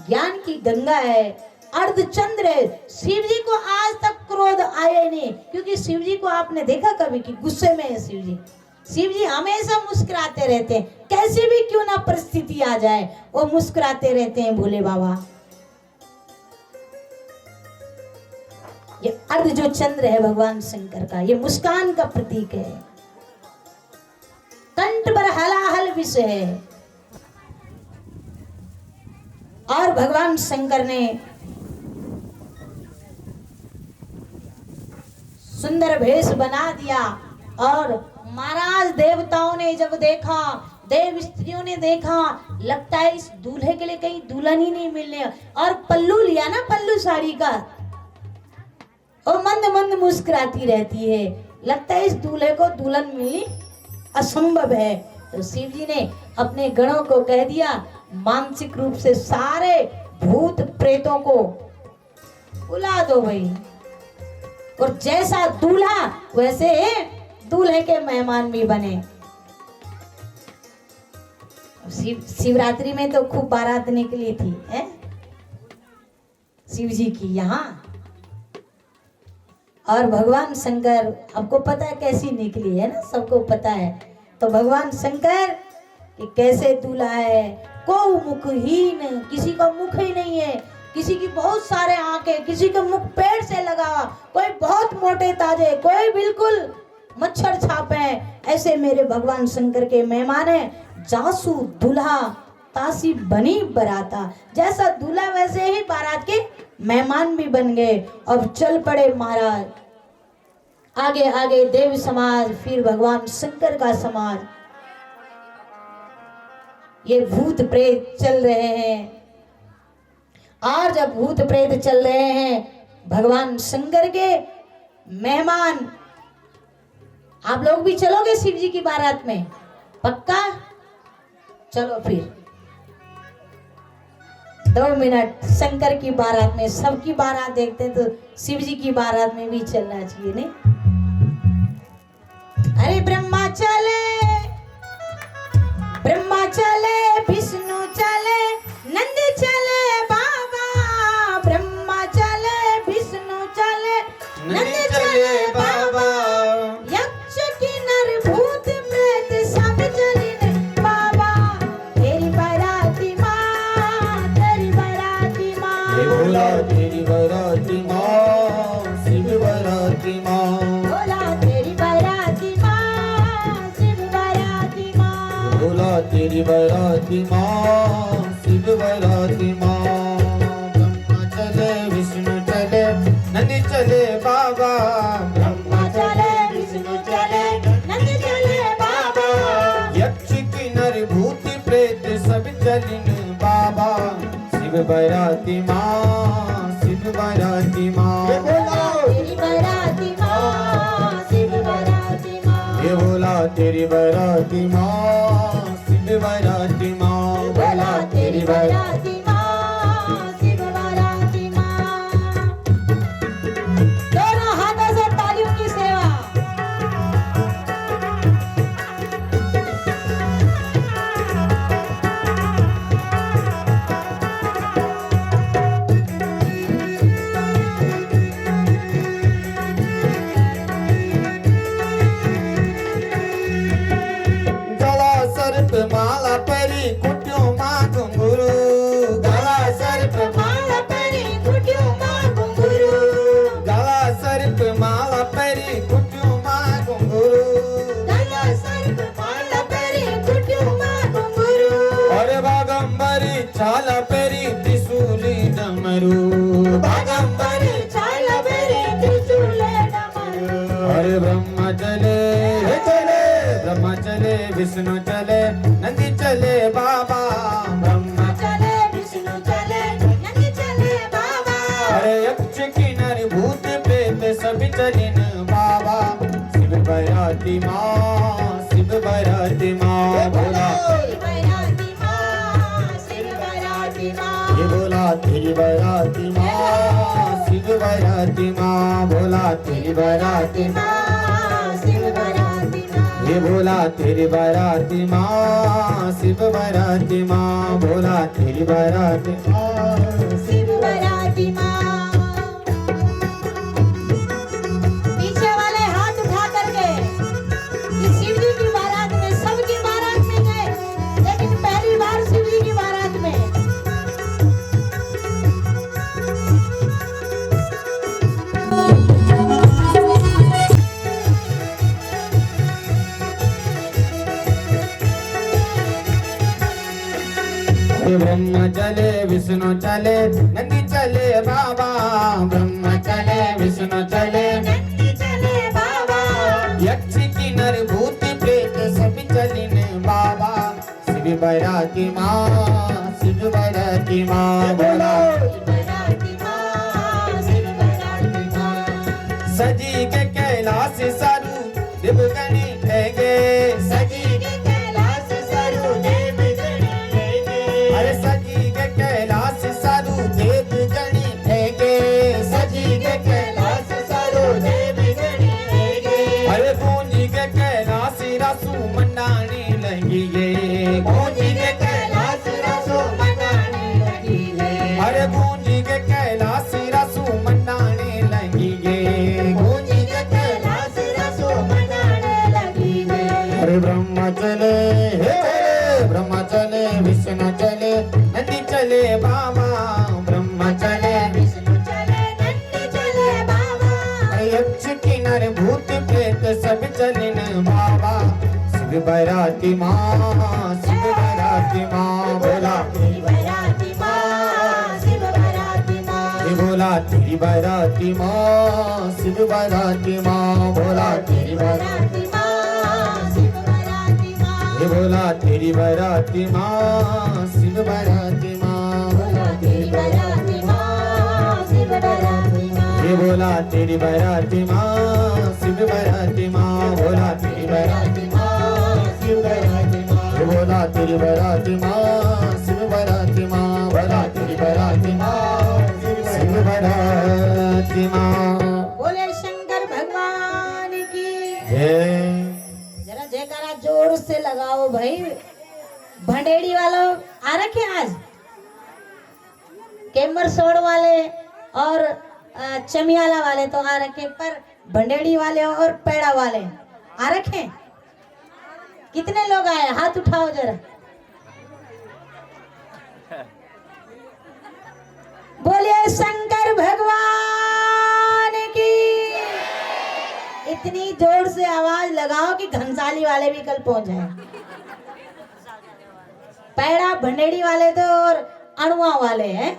ज्ञान की गंगा है, अर्धचंद्र है। शिव जी को आज तक क्रोध आए नहीं, क्योंकि शिव जी को आपने देखा कभी कि गुस्से में है शिव जी? शिव जी हमेशा मुस्कुराते रहते हैं, कैसी भी क्यों ना परिस्थिति आ जाए वो मुस्कुराते रहते हैं भोले बाबा। ये अर्ध जो चंद्र है भगवान शंकर का, ये मुस्कान का प्रतीक है। कंठ पर हलाहल विष है। और भगवान शंकर ने सुंदर भेष बना दिया। और महाराज देवताओं ने जब देखा, देव स्त्रियों ने देखा, लगता है इस दूल्हे के लिए कहीं दुल्हन ही नहीं मिलने। और पल्लू लिया ना, पल्लू साड़ी का, और मंद मंद मुस्कुराती रहती है, लगता है इस दूल्हे को दुल्हन मिलनी असंभव है। तो शिव जी ने अपने गणों को कह दिया, मानसिक रूप से सारे भूत प्रेतों को बुला दो भाई, और जैसा दूल्हा वैसे दूल्हे के मेहमान भी बने। शिवरात्रि में तो खूब बारात निकली थी है शिव जी की यहाँ। और भगवान शंकर, आपको पता है कैसी निकली है ना, सबको पता है। तो भगवान शंकर कि कैसे दूल्हा है, को मुखहीन, किसी का मुख ही नहीं है, किसी की बहुत सारे आंखें, किसी का मुख पेड़ से लगा, कोई बहुत मोटे ताजे, कोई बिल्कुल मच्छर छापे हैं। ऐसे मेरे भगवान शंकर के मेहमान है। जासू दूल्हा तासी बनी बराता, जैसा दूल्हा वैसे ही बारात के मेहमान भी बन गए। अब चल पड़े महाराज आगे आगे, देव समाज, फिर भगवान शंकर का समाज। ये भूत प्रेत चल रहे हैं। और जब भूत प्रेत चल रहे हैं, भगवान शंकर के मेहमान, आप लोग भी चलोगे शिव जी की बारात में? पक्का? चलो फिर 2 मिनट शंकर की बारात में, सबकी बारात देखते हैं तो शिव जी की बारात में भी चलना चाहिए नहीं? अरे ब्रह्मा चले, विष्णु चले, नंद चले बाबा। ब्रह्मा चले, विष्णु चले, नंद चले बाबा। यक्ष किन्नर भूत प्रेत सब चले बाबा। तेरी बाराती माँ, तेरी बाराती माँ, बोला तेरी बाराती माँ, शिव बाराती माँ। बोला तेरी बाराती माँ, शिव बाराती माँ। बोला तेरी बाराती माँ, शिव बाराती माँ। ब्रह्मा चले, विष्णु चले, नंदी चले बाबा। ब्रह्मा चले, विष्णु चले, नंद चले बाबा। यक्ष किन्नर भूत प्रेत सब चलिन बाबा। शिव बाराती माँ, शिव बाराती माँ। तेरी बाराती माँ, शिव बाराती माँ। ये बोला तेरी बाराती माँ, शिव बाराती माँ। बोला तेरी बाराती माँ, शिव बाराती माँ। दोनों हाथों से तालियों की सेवा। गला सर्प माला परी कुटियों माँ घुंघरू। गला सर्प माला परी कुटियों माँ घुंघरू। गला सर्प माला परी कुटियों माँ घुंघरू। गला सर्प माला परी कुटियों माँ घुंघरू। और बागंबरी छाला परी त्रिशूली डमरू। बागंबरी छाल परी त्रिशूल डमरू। अरे ब्रह्मा चले, ब्रह्मा चले, विष्णु चले, नंदी चले बाबा। ब्रह्मा चले, विष्णु चले, नंद चले बाबा। अरे यक्ष किन्नर भूत प्रेत सब चलिन बाबा। बराती माँ शिव बराती माँ बोला तेरी बराती माँ शिव बराती माँ ये बोला तेरी बराती माँ शिव बराती माँ बोला तेरी बराती माँ माँ शिव बराती माँ ये बोला तेरी बराती माँ शिव बराती माँ बोला तेरी बराती माँ शिव बराती माँ पीछे वाले हाथ उठा करके कि शिव जी की बारात में सबकी बारात में गए लेकिन पहली बार शिव जी की बारात में ये ब्रह्म चले विष्णु चले नंदी चले बाबा ब्रह्म चले विष्णु चले नंदी चले बाबा यक्ष किन्नर भूत प्रेत सब चलिन बाबा शिव बराती माँ शिव बराती माँ बोला शिव बराती माँ शिव बराती माँ सजी के कैलाश सारू देवगणी ठेगे सजी के कैलाश सरू देव गणी लेंगे अरे सजी के कैलाश सारू देवगणी ठेगे सजी के कैलाश सारू देव गणी लेंगे अरे गूंजी के कैलाश रसू मंडाने लगी ये गूंजी के कैलाश रसू मनाने लगी है अरे गूंजी के कैलाश रसू मंडाने लगी ये गूंजी के कैलाश रसो मनाने लगी है अरे ब्रह्म चले हे ब्रह्म चले विष्णु चले नंदी चले बाबा ब्रह्म चले विष्णु चले नंदी चले बाबा अरे यक्ष किन्नर भूत प्रेत सब चलिन बाबा शिव बराती माँ शिव बराती माँ बोला तेरी बराती माँ शिव बराती माँ ये बोला तेरी बराती माँ शिव बराती माँ बोला तेरी बराती बराती माँ शिव बराती माँ ये बोला तेरी बराती माँ शिव बराती माँ बोला तेरी बराती माँ शिव बराती माँ ये बोला तेरी बराती माँ शिव बराती माँ बोला तेरी बराती माँ शिव बराती माँ ये बोला तेरी बराती माँ शिव बराती माँ बोला तेरी बराती माँ शिव बराती माँ बोले शंकर भगवान की जय जरा जयकारा जोर से लगाओ भाई भंडेड़ी वालों आ रखे आज केम्बर सोड़ वाले और चमियाला वाले तो आ रखे पर भंडेड़ी वाले और पेड़ा वाले आ रखे कितने लोग आए हाथ उठाओ जरा बोलिए शंकर भगवान की इतनी जोर से आवाज लगाओ कि घंसाली वाले भी कल पहुंच जाए पैड़ा भंडेड़ी वाले तो और अणुआ वाले हैं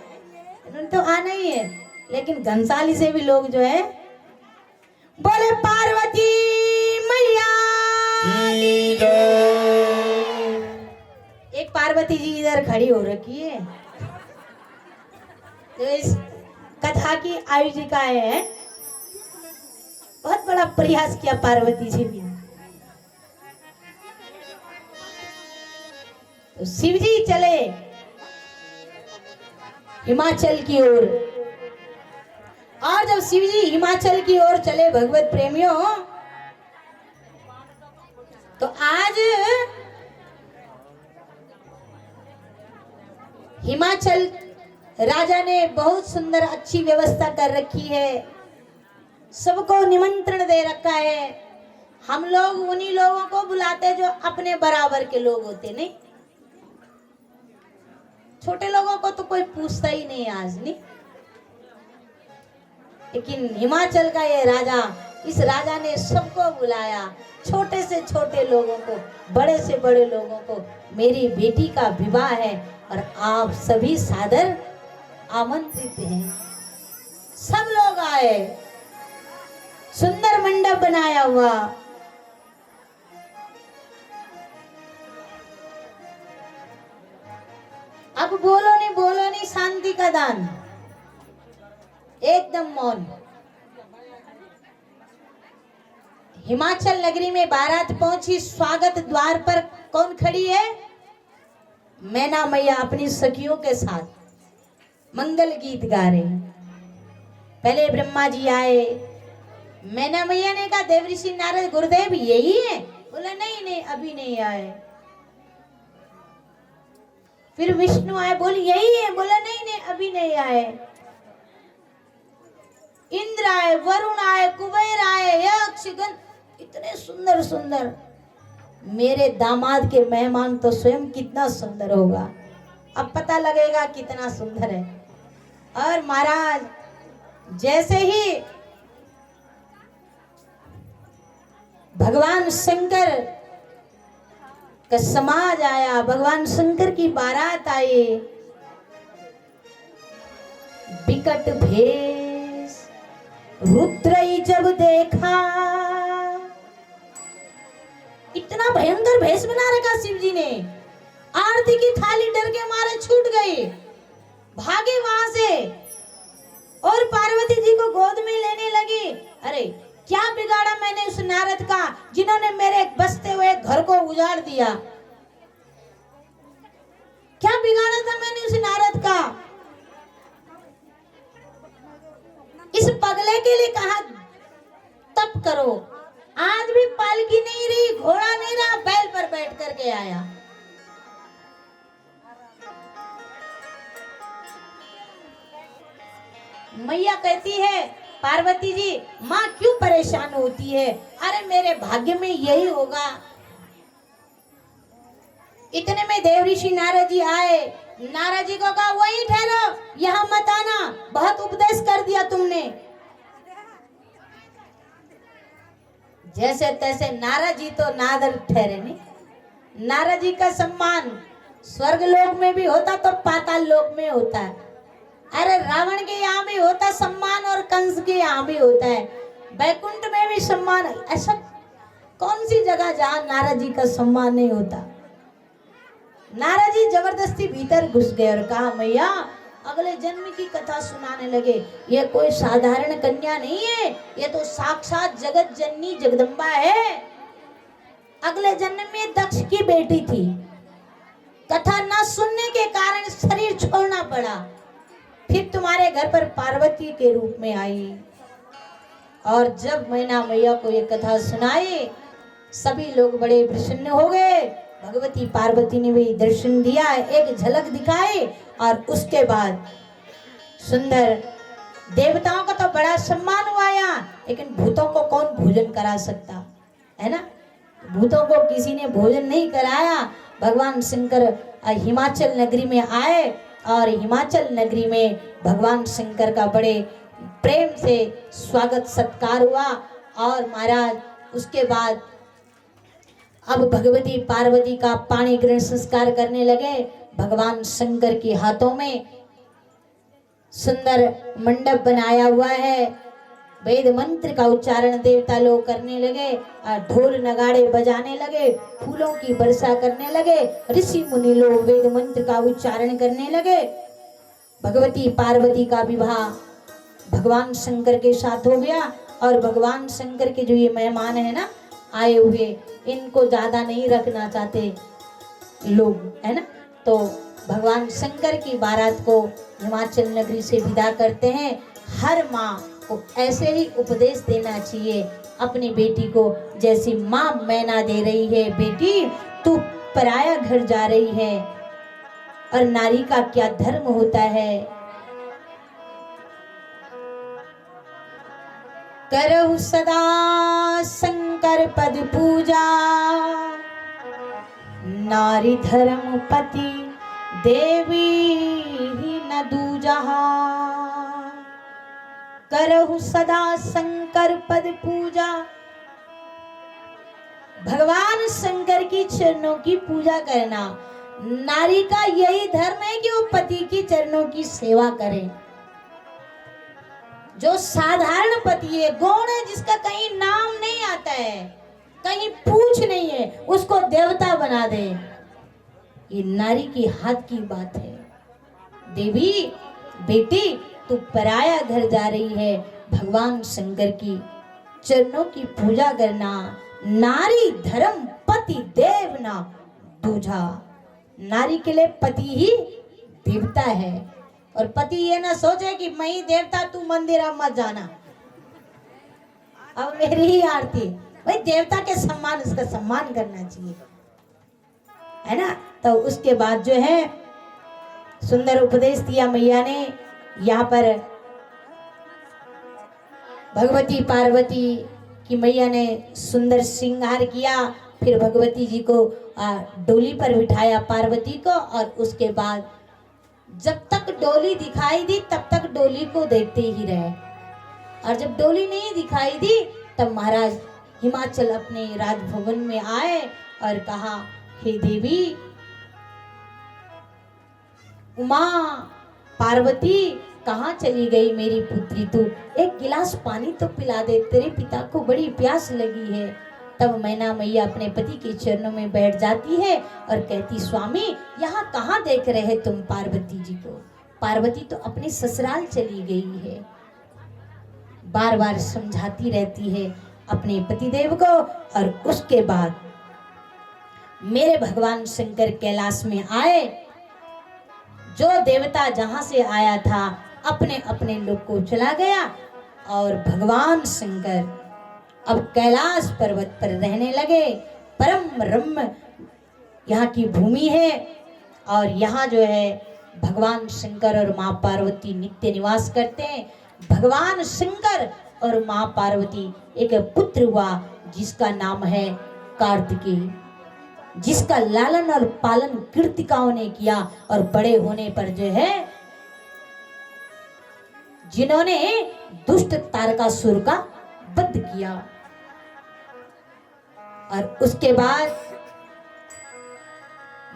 इन्होंने तो आना ही है लेकिन घंसाली से भी लोग जो है बोले पार्वती मैया की जय एक पार्वती जी इधर खड़ी हो रखी है जो इस कथा की आयोजिका है बहुत बड़ा प्रयास किया पार्वती जी भी तो शिव जी चले हिमाचल की ओर और जब शिव जी हिमाचल की ओर चले भगवत प्रेमियों तो आज हिमाचल राजा ने बहुत सुंदर अच्छी व्यवस्था कर रखी है सबको निमंत्रण दे रखा है हम लोग उन्हीं लोगों को बुलाते जो अपने बराबर के लोग होते नहीं छोटे लोगों को तो कोई पूछता ही नहीं आज नहीं लेकिन हिमाचल का ये राजा इस राजा ने सबको बुलाया छोटे से छोटे लोगों को बड़े से बड़े लोगों को मेरी बेटी का विवाह है और आप सभी सादर आमंत्रित हैं सब लोग आए सुंदर मंडप बनाया हुआ अब बोलो नहीं शांति का दान एकदम मौन हिमाचल नगरी में बारात पहुंची, स्वागत द्वार पर कौन खड़ी है? मैना मैया अपनी सखियों के साथ मंगल गीत गा रहे हैं। पहले ब्रह्मा जी आए, मैना मैया ने कहा देवऋषि नारद गुरुदेव यही है? बोला नहीं नहीं अभी नहीं आए। फिर विष्णु आए, बोले यही है? बोला नहीं नहीं अभी नहीं आए। इंद्र आए, वरुण आए, कुबेर आए, यक्ष गण, इतने सुंदर सुंदर। मेरे दामाद के मेहमान तो स्वयं कितना सुंदर होगा, अब पता लगेगा कितना सुंदर है। और महाराज जैसे ही भगवान शंकर का समाज आया, भगवान शंकर की बारात आई, बिकट भेष रुद्र जब देखा, इतना भयंकर भेष बना रखा शिव जी ने। आरती की थाली डर के मारे छूट गई, भागे वहां से और पार्वती जी को गोद में लेने लगी। अरे क्या बिगाड़ा मैंने उस नारद का, जिन्होंने मेरे बसते हुए घर को उजाड़ दिया? क्या बिगाड़ा था मैंने उस नारद का? इस पगले के लिए कहा तप करो। आज भी पालकी नहीं रही, घोड़ा नहीं रहा, बैल पर बैठ करके आया। मैया कहती है पार्वती जी, माँ क्यों परेशान होती है? अरे मेरे भाग्य में यही होगा। इतने में देवऋषि नारद जी आए। नारद जी को कहा वहीं ठहरो, यहाँ मत आना, बहुत उपदेश कर दिया तुमने। जैसे तैसे नारद जी तो नादर ठहरे नहीं। नारद जी का सम्मान स्वर्ग लोक में भी होता तो पाताल लोक में होता है। अरे रावण के यहाँ भी होता सम्मान और कंस के यहाँ भी होता है, बैकुंठ में भी सम्मान। ऐसा कौन सी जगह जहाँ नारद जी का सम्मान नहीं होता? नारद जी जबरदस्ती भीतर घुस गए और कहा मैया अगले जन्म की कथा सुनाने लगे। ये कोई साधारण कन्या नहीं है, ये तो साक्षात जगत जननी जगदम्बा है। अगले जन्म में दक्ष की बेटी थी। कथा न सुनने के कारण शरीर छोड़ना पड़ा, फिर तुम्हारे घर पर पार्वती के रूप में आई। और जब मैना मैया को ये कथा सुनाई, सभी लोग बड़े प्रसन्न हो गए। भगवती पार्वती ने भी दर्शन दिया, एक झलक दिखाई, और उसके बाद सुंदर देवताओं का तो बड़ा सम्मान हुआ यहाँ, लेकिन भूतों को कौन भोजन करा सकता है ना? भूतों को किसी ने भोजन नहीं कराया। भगवान शंकर हिमाचल नगरी में आए और हिमाचल नगरी में भगवान शंकर का बड़े प्रेम से स्वागत सत्कार हुआ। और महाराज उसके बाद अब भगवती पार्वती का पाणी ग्रहण संस्कार करने लगे। भगवान शंकर के हाथों में सुंदर मंडप बनाया हुआ है, वेद मंत्र का उच्चारण देवता लोग करने लगे, ढोल नगाड़े बजाने लगे, फूलों की वर्षा करने लगे, ऋषि मुनि लोग वेद मंत्र का उच्चारण करने लगे। भगवती पार्वती का विवाह भगवान शंकर के साथ हो गया। और भगवान शंकर के जो ये मेहमान है ना आए हुए, इनको ज्यादा नहीं रखना चाहते लोग, है ना, तो भगवान शंकर की बारात को हिमाचल नगरी से विदा करते हैं। हर माँ को ऐसे ही उपदेश देना चाहिए अपनी बेटी को, जैसी माँ मैना दे रही है, बेटी तू पराया घर जा रही है, और नारी का क्या धर्म होता है। करहु सदा शंकर पद पूजा, नारी धर्म पति देवी न दूजा। करहु सदा शंकर पद पूजा, भगवान शंकर की चरणों की पूजा करना। नारी का यही धर्म है कि वो पति की चरणों की सेवा करे। जो साधारण पति है, गौण है, जिसका कहीं नाम नहीं आता है, कहीं पूछ नहीं है, उसको देवता बना दे, ये नारी की हाथ की बात है। देवी बेटी तू पराया घर जा रही है, भगवान शंकर की चरणों की पूजा करना। नारी धर्म पति देव ना दूजा। नारी के लिए पति ही देवता है, और पति ये ना सोचे कि मैं ही देवता, तू मंदिर अब मत जाना, अब मेरी ही आरती। भाई देवता के सम्मान, उसका सम्मान करना चाहिए, है ना। तो उसके बाद जो है सुंदर उपदेश दिया मैया ने। यहाँ पर भगवती पार्वती की मैया ने सुंदर श्रृंगार किया, फिर भगवती जी को डोली पर बिठाया पार्वती को, और उसके बाद जब तक डोली दिखाई दी तब तक डोली को देखते ही रहे, और जब डोली नहीं दिखाई दी तब महाराज हिमाचल अपने राजभवन में आए और कहा, हे देवी उमा पार्वती, कहाँ चली गई मेरी पुत्री तू? एक गिलास पानी तो पिला दे, तेरे पिता को बड़ी प्यास लगी है। तब मैना मैया अपने पति के चरणों में बैठ जाती है और कहती, स्वामी यहाँ कहाँ देख रहे तुम पार्वती जी को? पार्वती तो अपने ससुराल चली गई है। बार बार समझाती रहती है अपने पतिदेव को। और उसके बाद मेरे भगवान शंकर कैलाश में आए। जो देवता जहां से आया था अपने अपने लोक को चला गया, और भगवान शंकर अब कैलाश पर्वत पर रहने लगे। परम रम्य यहाँ की भूमि है, और यहाँ जो है भगवान शंकर और माँ पार्वती नित्य निवास करते हैं। भगवान शंकर और माँ पार्वती एक पुत्र हुआ जिसका नाम है कार्तिकेय, जिसका लालन और पालन कृतिकाओं ने किया, और बड़े होने पर जो है जिन्होंने दुष्ट तारकासुर का वध किया। और उसके बाद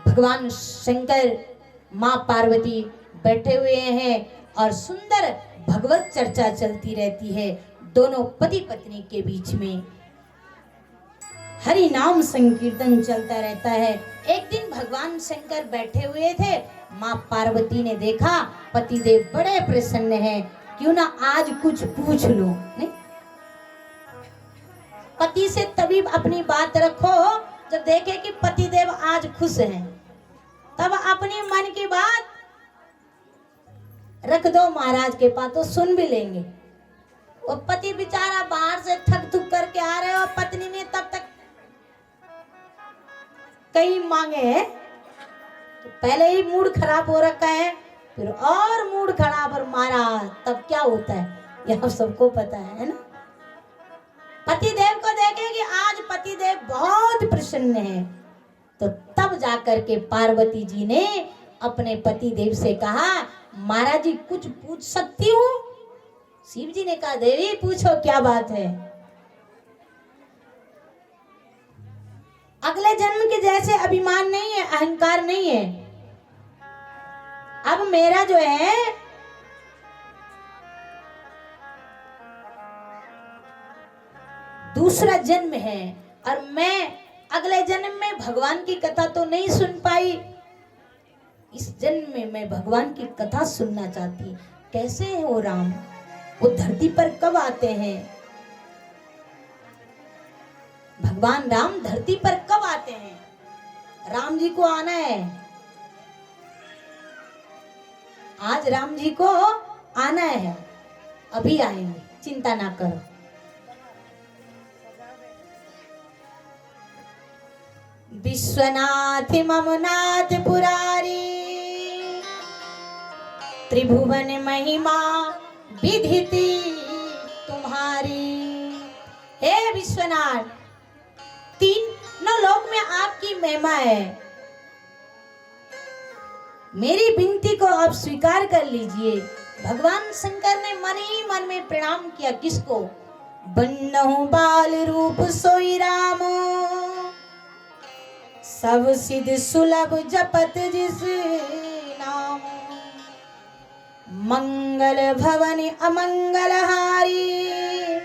भगवान शंकर माँ पार्वती बैठे हुए हैं और सुंदर भगवत चर्चा चलती रहती है दोनों पति पत्नी के बीच में। हरि नाम संकीर्तन चलता रहता है। एक दिन भगवान शंकर बैठे हुए थे, माँ पार्वती ने देखा पतिदेव बड़े प्रसन्न हैं, क्यों ना आज कुछ पूछ लो। नहीं, पति से तभी अपनी बात रखो जब देखे कि पतिदेव आज खुश हैं, तब अपनी मन की बात रख दो महाराज के पास, तो सुन भी लेंगे। वो पति बेचारा बाहर से थक थक करके आ रहे हो, पत्नी ने तब तक कई मांगे हैं, तो पहले ही मूड खराब हो रखा है, फिर और मूड खराब और मारा, तब क्या होता है यह सबको पता है ना। पतिदेव को देखे कि आज पतिदेव बहुत प्रसन्न है, तो तब जाकर के पार्वती जी ने अपने पतिदेव से कहा, महाराज जी कुछ पूछ सकती हूँ? शिव जी ने कहा, देवी पूछो, क्या बात है? अगले जन्म के जैसे अभिमान नहीं है, अहंकार नहीं है। अब मेरा जो है दूसरा जन्म है, और मैं अगले जन्म में भगवान की कथा तो नहीं सुन पाई, इस जन्म में मैं भगवान की कथा सुनना चाहती। कैसे है वो राम? वो धरती पर कब आते हैं? भगवान राम धरती पर कब आते हैं? राम जी को आना है, आज राम जी को आना है, अभी आएंगे, चिंता ना करो। विश्वनाथ ममनाथ पुरारी, त्रिभुवन महिमा विधिति तुम्हारी। हे विश्वनाथ, तीनों लोक में आपकी महिमा है, मेरी विनती को आप स्वीकार कर लीजिए। भगवान शंकर ने मन ही मन में प्रणाम किया। किसको? बन्नहु बाल रूप सोई राम, सब सिद्ध सुलभ जपत जिस नाम, मंगल भवन अमंगल हारी,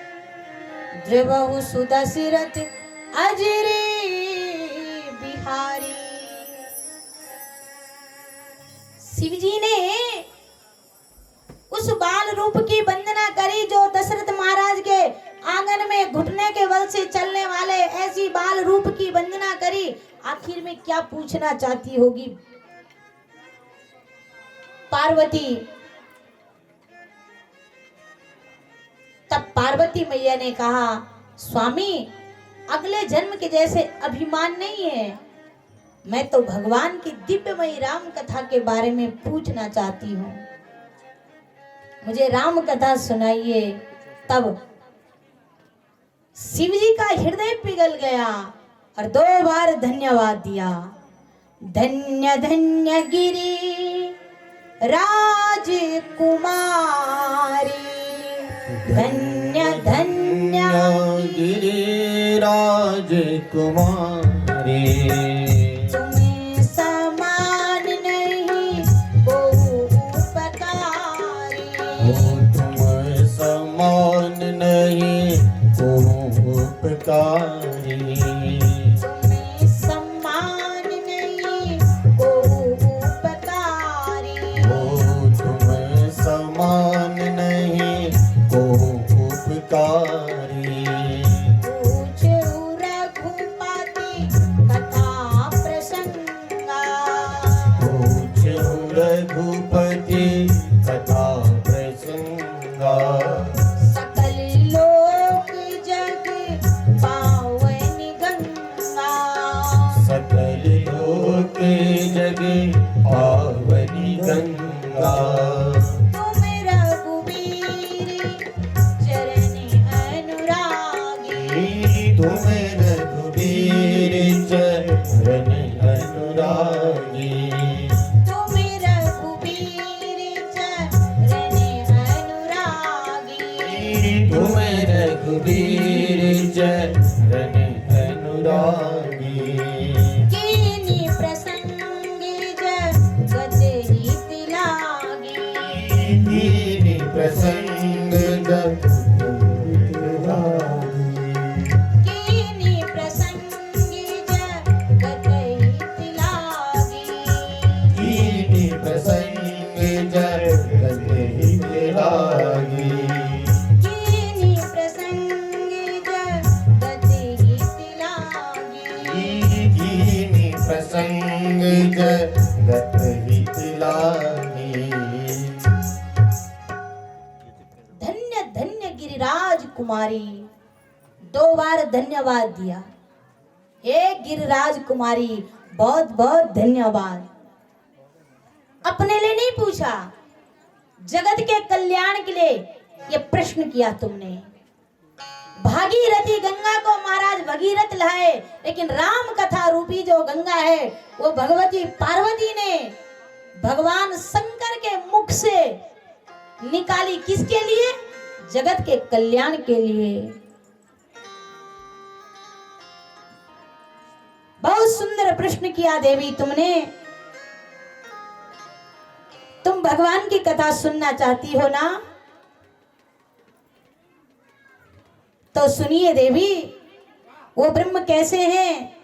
द्रवहु सुदशरथ अजरी बिहारी। शिव जी ने उस बाल रूप की वंदना करी जो दशरथ महाराज के आंगन में घुटने के बल से चलने वाले ऐसी बाल रूप की वंदना करी, आखिर में क्या पूछना चाहती होगी पार्वती। तब पार्वती मैया ने कहा, स्वामी अगले जन्म के जैसे अभिमान नहीं है, मैं तो भगवान की दिव्यमयी राम कथा के बारे में पूछना चाहती हूँ, मुझे राम कथा सुनाइए। तब शिव जी का हृदय पिघल गया और 2 बार धन्यवाद दिया। धन्य धन्य गिरी राजकुमारी, धन्य धन्य गिरिराज कुमारी, तुम्हें समान नहीं को उपकारी, तुम समान नहीं को उपकारी, तुम्हें समान नहीं को उपकारी, तुम समान नहीं को उपकारी। पूछो रघुपति कथा प्रसंगा, पूछो रघुपति कथा प्रसंगा, सकल लोक जग पावनी गंगा, सकल लोक जग पावनी गंगा। तुम रघुवीर चरण अनुरागी, तुम रघुवीर चरण अनुरागी, तुम रघुवीर चरण अनुरागी, तुम रघुवीर चरण अनुरागी। कीनी प्रसंग जगत हित लागी, दीनी प्रसंग जगत लागी, कीनी प्रसंग जगत हित लागी, दीनी प्रसंग जगत हित लागी, कीनी प्रसंग जगत हित लागी। दीनी प्रसंग जगत हित लागी। धन्य धन्य गिरिराज कुमारी, 2 बार धन्यवाद दिया। हे गिरिराज कुमारी बहुत बहुत धन्यवाद। अपने लिए नहीं पूछा, जगत के कल्याण के लिए ये प्रश्न किया तुमने। भागीरथी गंगा को महाराज भगीरथ लाए, लेकिन राम कथा रूपी जो गंगा है वो भगवती पार्वती ने भगवान शंकर के मुख से निकाली। किसके लिए? जगत के कल्याण के लिए। बहुत सुंदर प्रश्न किया देवी तुमने। तुम भगवान की कथा सुनना चाहती हो ना, तो सुनिए देवी। वो ब्रह्म कैसे हैं?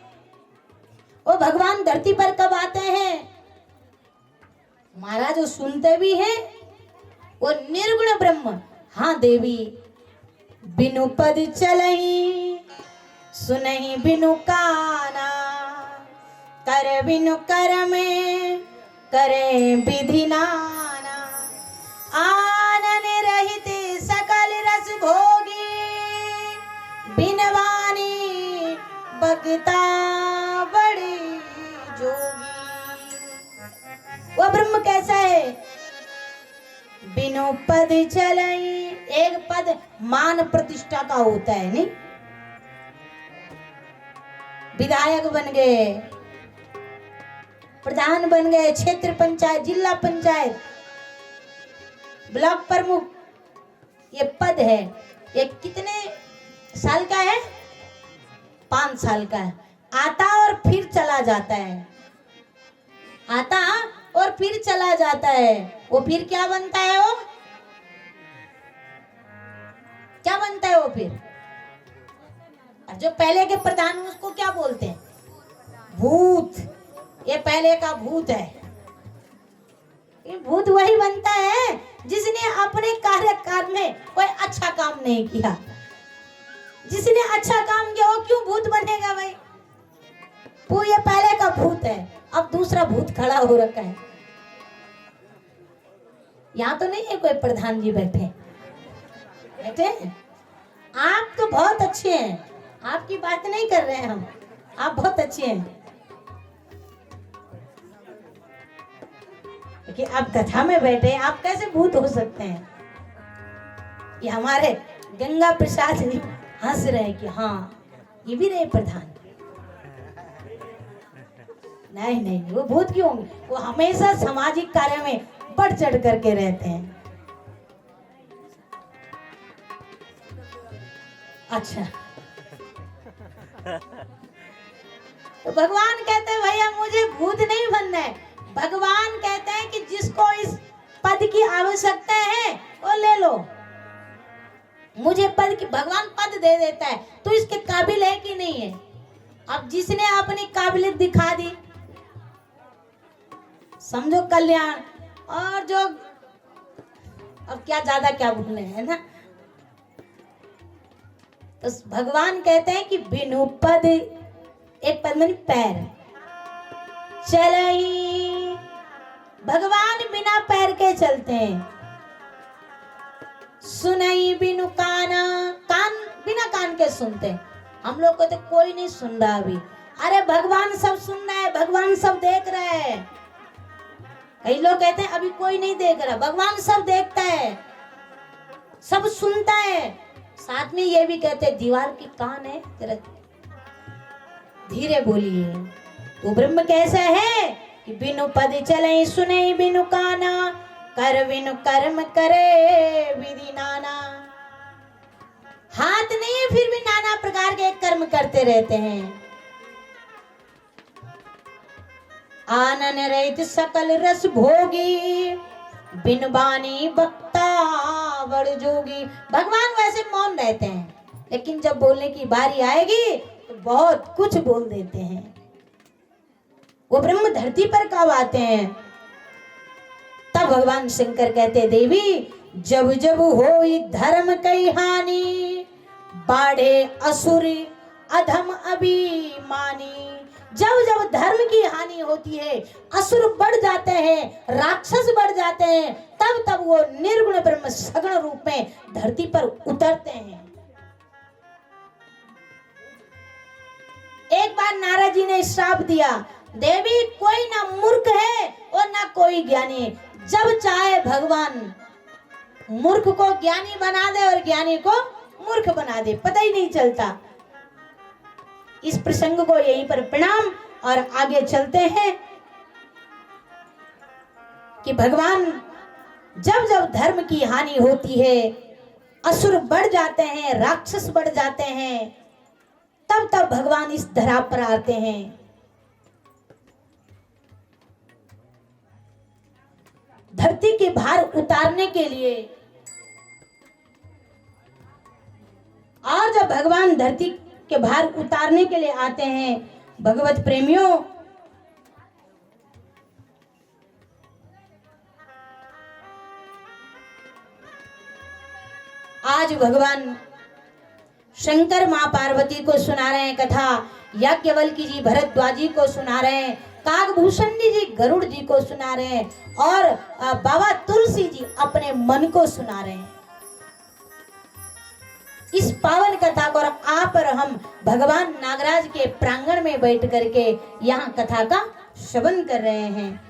वो भगवान धरती पर कब आते हैं? महाराज वो सुनते भी हैं, वो निर्गुण ब्रह्म। हाँ देवी, बिनु पद चलई सुनहि बिनु काना, कर बिनु कर में करे विधि नाना, आनन रहित सकल रस भोगी, बिनवानी बगता बड़ी जोगी। वो ब्रह्म कैसा है? बिनु पद चलई। एक पद मान प्रतिष्ठा का होता है, नहीं? विधायक बन गए, प्रधान बन गए, क्षेत्र पंचायत, जिला पंचायत, ब्लॉक प्रमुख, ये पद है। ये कितने साल का है? 5 साल का है। आता और फिर चला जाता है, आता और फिर चला जाता है। वो फिर क्या बनता है? वो क्या बनता है? वो फिर जो पहले के प्रधान उसको क्या बोलते हैं? भूत। ये पहले का भूत है। ये भूत वही बनता है जिसने अपने कार्यकाल में कोई अच्छा काम नहीं किया। जिसने अच्छा काम किया वो क्यों भूत बनेगा भाई? वो ये पहले का भूत है, अब दूसरा भूत खड़ा हो रखा है। यहाँ तो नहीं है कोई प्रधान जी बैठे बैठे हैं? आप तो बहुत अच्छे हैं, आपकी बात नहीं कर रहे हैं हम, आप बहुत अच्छे हैं। कि आप कथा में बैठे, आप कैसे भूत हो सकते हैं? ये हमारे गंगा प्रसाद जी हंस रहे हैं कि हाँ ये भी रहे प्रधान। नहीं नहीं, वो भूत क्यों होंगे? वो हमेशा सामाजिक कार्य में बढ़ चढ़ करके रहते हैं। अच्छा, तो भगवान कहते हैं भैया मुझे भूत नहीं बनना है। भगवान कहते हैं कि जिसको इस पद की आवश्यकता है वो ले लो। मुझे पद की, भगवान पद दे देता है तो इसके काबिल है कि नहीं है? अब जिसने अपनी काबिलियत दिखा दी, समझो कल्याण, और जो अब क्या ज्यादा क्या बोले है ना। तो भगवान कहते हैं कि बिनु पद, एक पद में पैर चलई, भगवान बिना पैर के चलते हैं। सुनई बिनु काना, कान बिना कान के सुनते हैं। हम लोग को तो कोई नहीं सुन रहा अभी। अरे भगवान सब सुन रहा है, भगवान सब देख रहा है। कई लोग कहते हैं अभी कोई नहीं देख रहा, भगवान सब देखता है, सब सुनता है। साथ में ये भी कहते हैं दीवार की कान है, जरा धीरे बोलिए। तो ब्रह्म कैसा है कि बिनु पद चले सुने बिनु काना, कर बिनु कर्म करे विधि नाना। हाथ नहीं है फिर भी नाना प्रकार के कर्म करते रहते हैं। आनन रहित सकल रस भोगी, बिन बानी बक्ता बड़ जोगी। भगवान वैसे मौन रहते हैं, लेकिन जब बोलने की बारी आएगी तो बहुत कुछ बोल देते हैं। वो ब्रह्म धरती पर कब आते हैं? तब भगवान शंकर कहते देवी जब जब होई धर्म कई हानि, बाढ़े असुर अधम अभिमानी। जब जब धर्म की हानि होती है, असुर बढ़ जाते हैं, राक्षस बढ़ जाते हैं, तब तब वो निर्गुण ब्रह्म सगुण रूप में धरती पर उतरते हैं। एक बार नारद जी ने श्राप दिया, देवी कोई ना मूर्ख है और ना कोई ज्ञानी। जब चाहे भगवान मूर्ख को ज्ञानी बना दे और ज्ञानी को मूर्ख बना दे, पता ही नहीं चलता। इस प्रसंग को यहीं पर प्रणाम और आगे चलते हैं कि भगवान जब जब धर्म की हानि होती है, असुर बढ़ जाते हैं, राक्षस बढ़ जाते हैं, तब तब भगवान इस धरा पर आते हैं। धरती के भार उतारने के लिए। और जब भगवान धरती के भार उतारने के लिए आते हैं, भगवत प्रेमियों, आज भगवान शंकर मां पार्वती को सुना रहे हैं कथा, याज्ञवल्क्य जी भरद्वाज जी को सुना रहे हैं, काकभूषण जी गरुड़ जी को सुना रहे हैं, और बाबा तुलसी जी अपने मन को सुना रहे हैं। इस पावन कथा को आप और हम भगवान नागराज के प्रांगण में बैठ करके यहाँ कथा का श्रवण कर रहे हैं।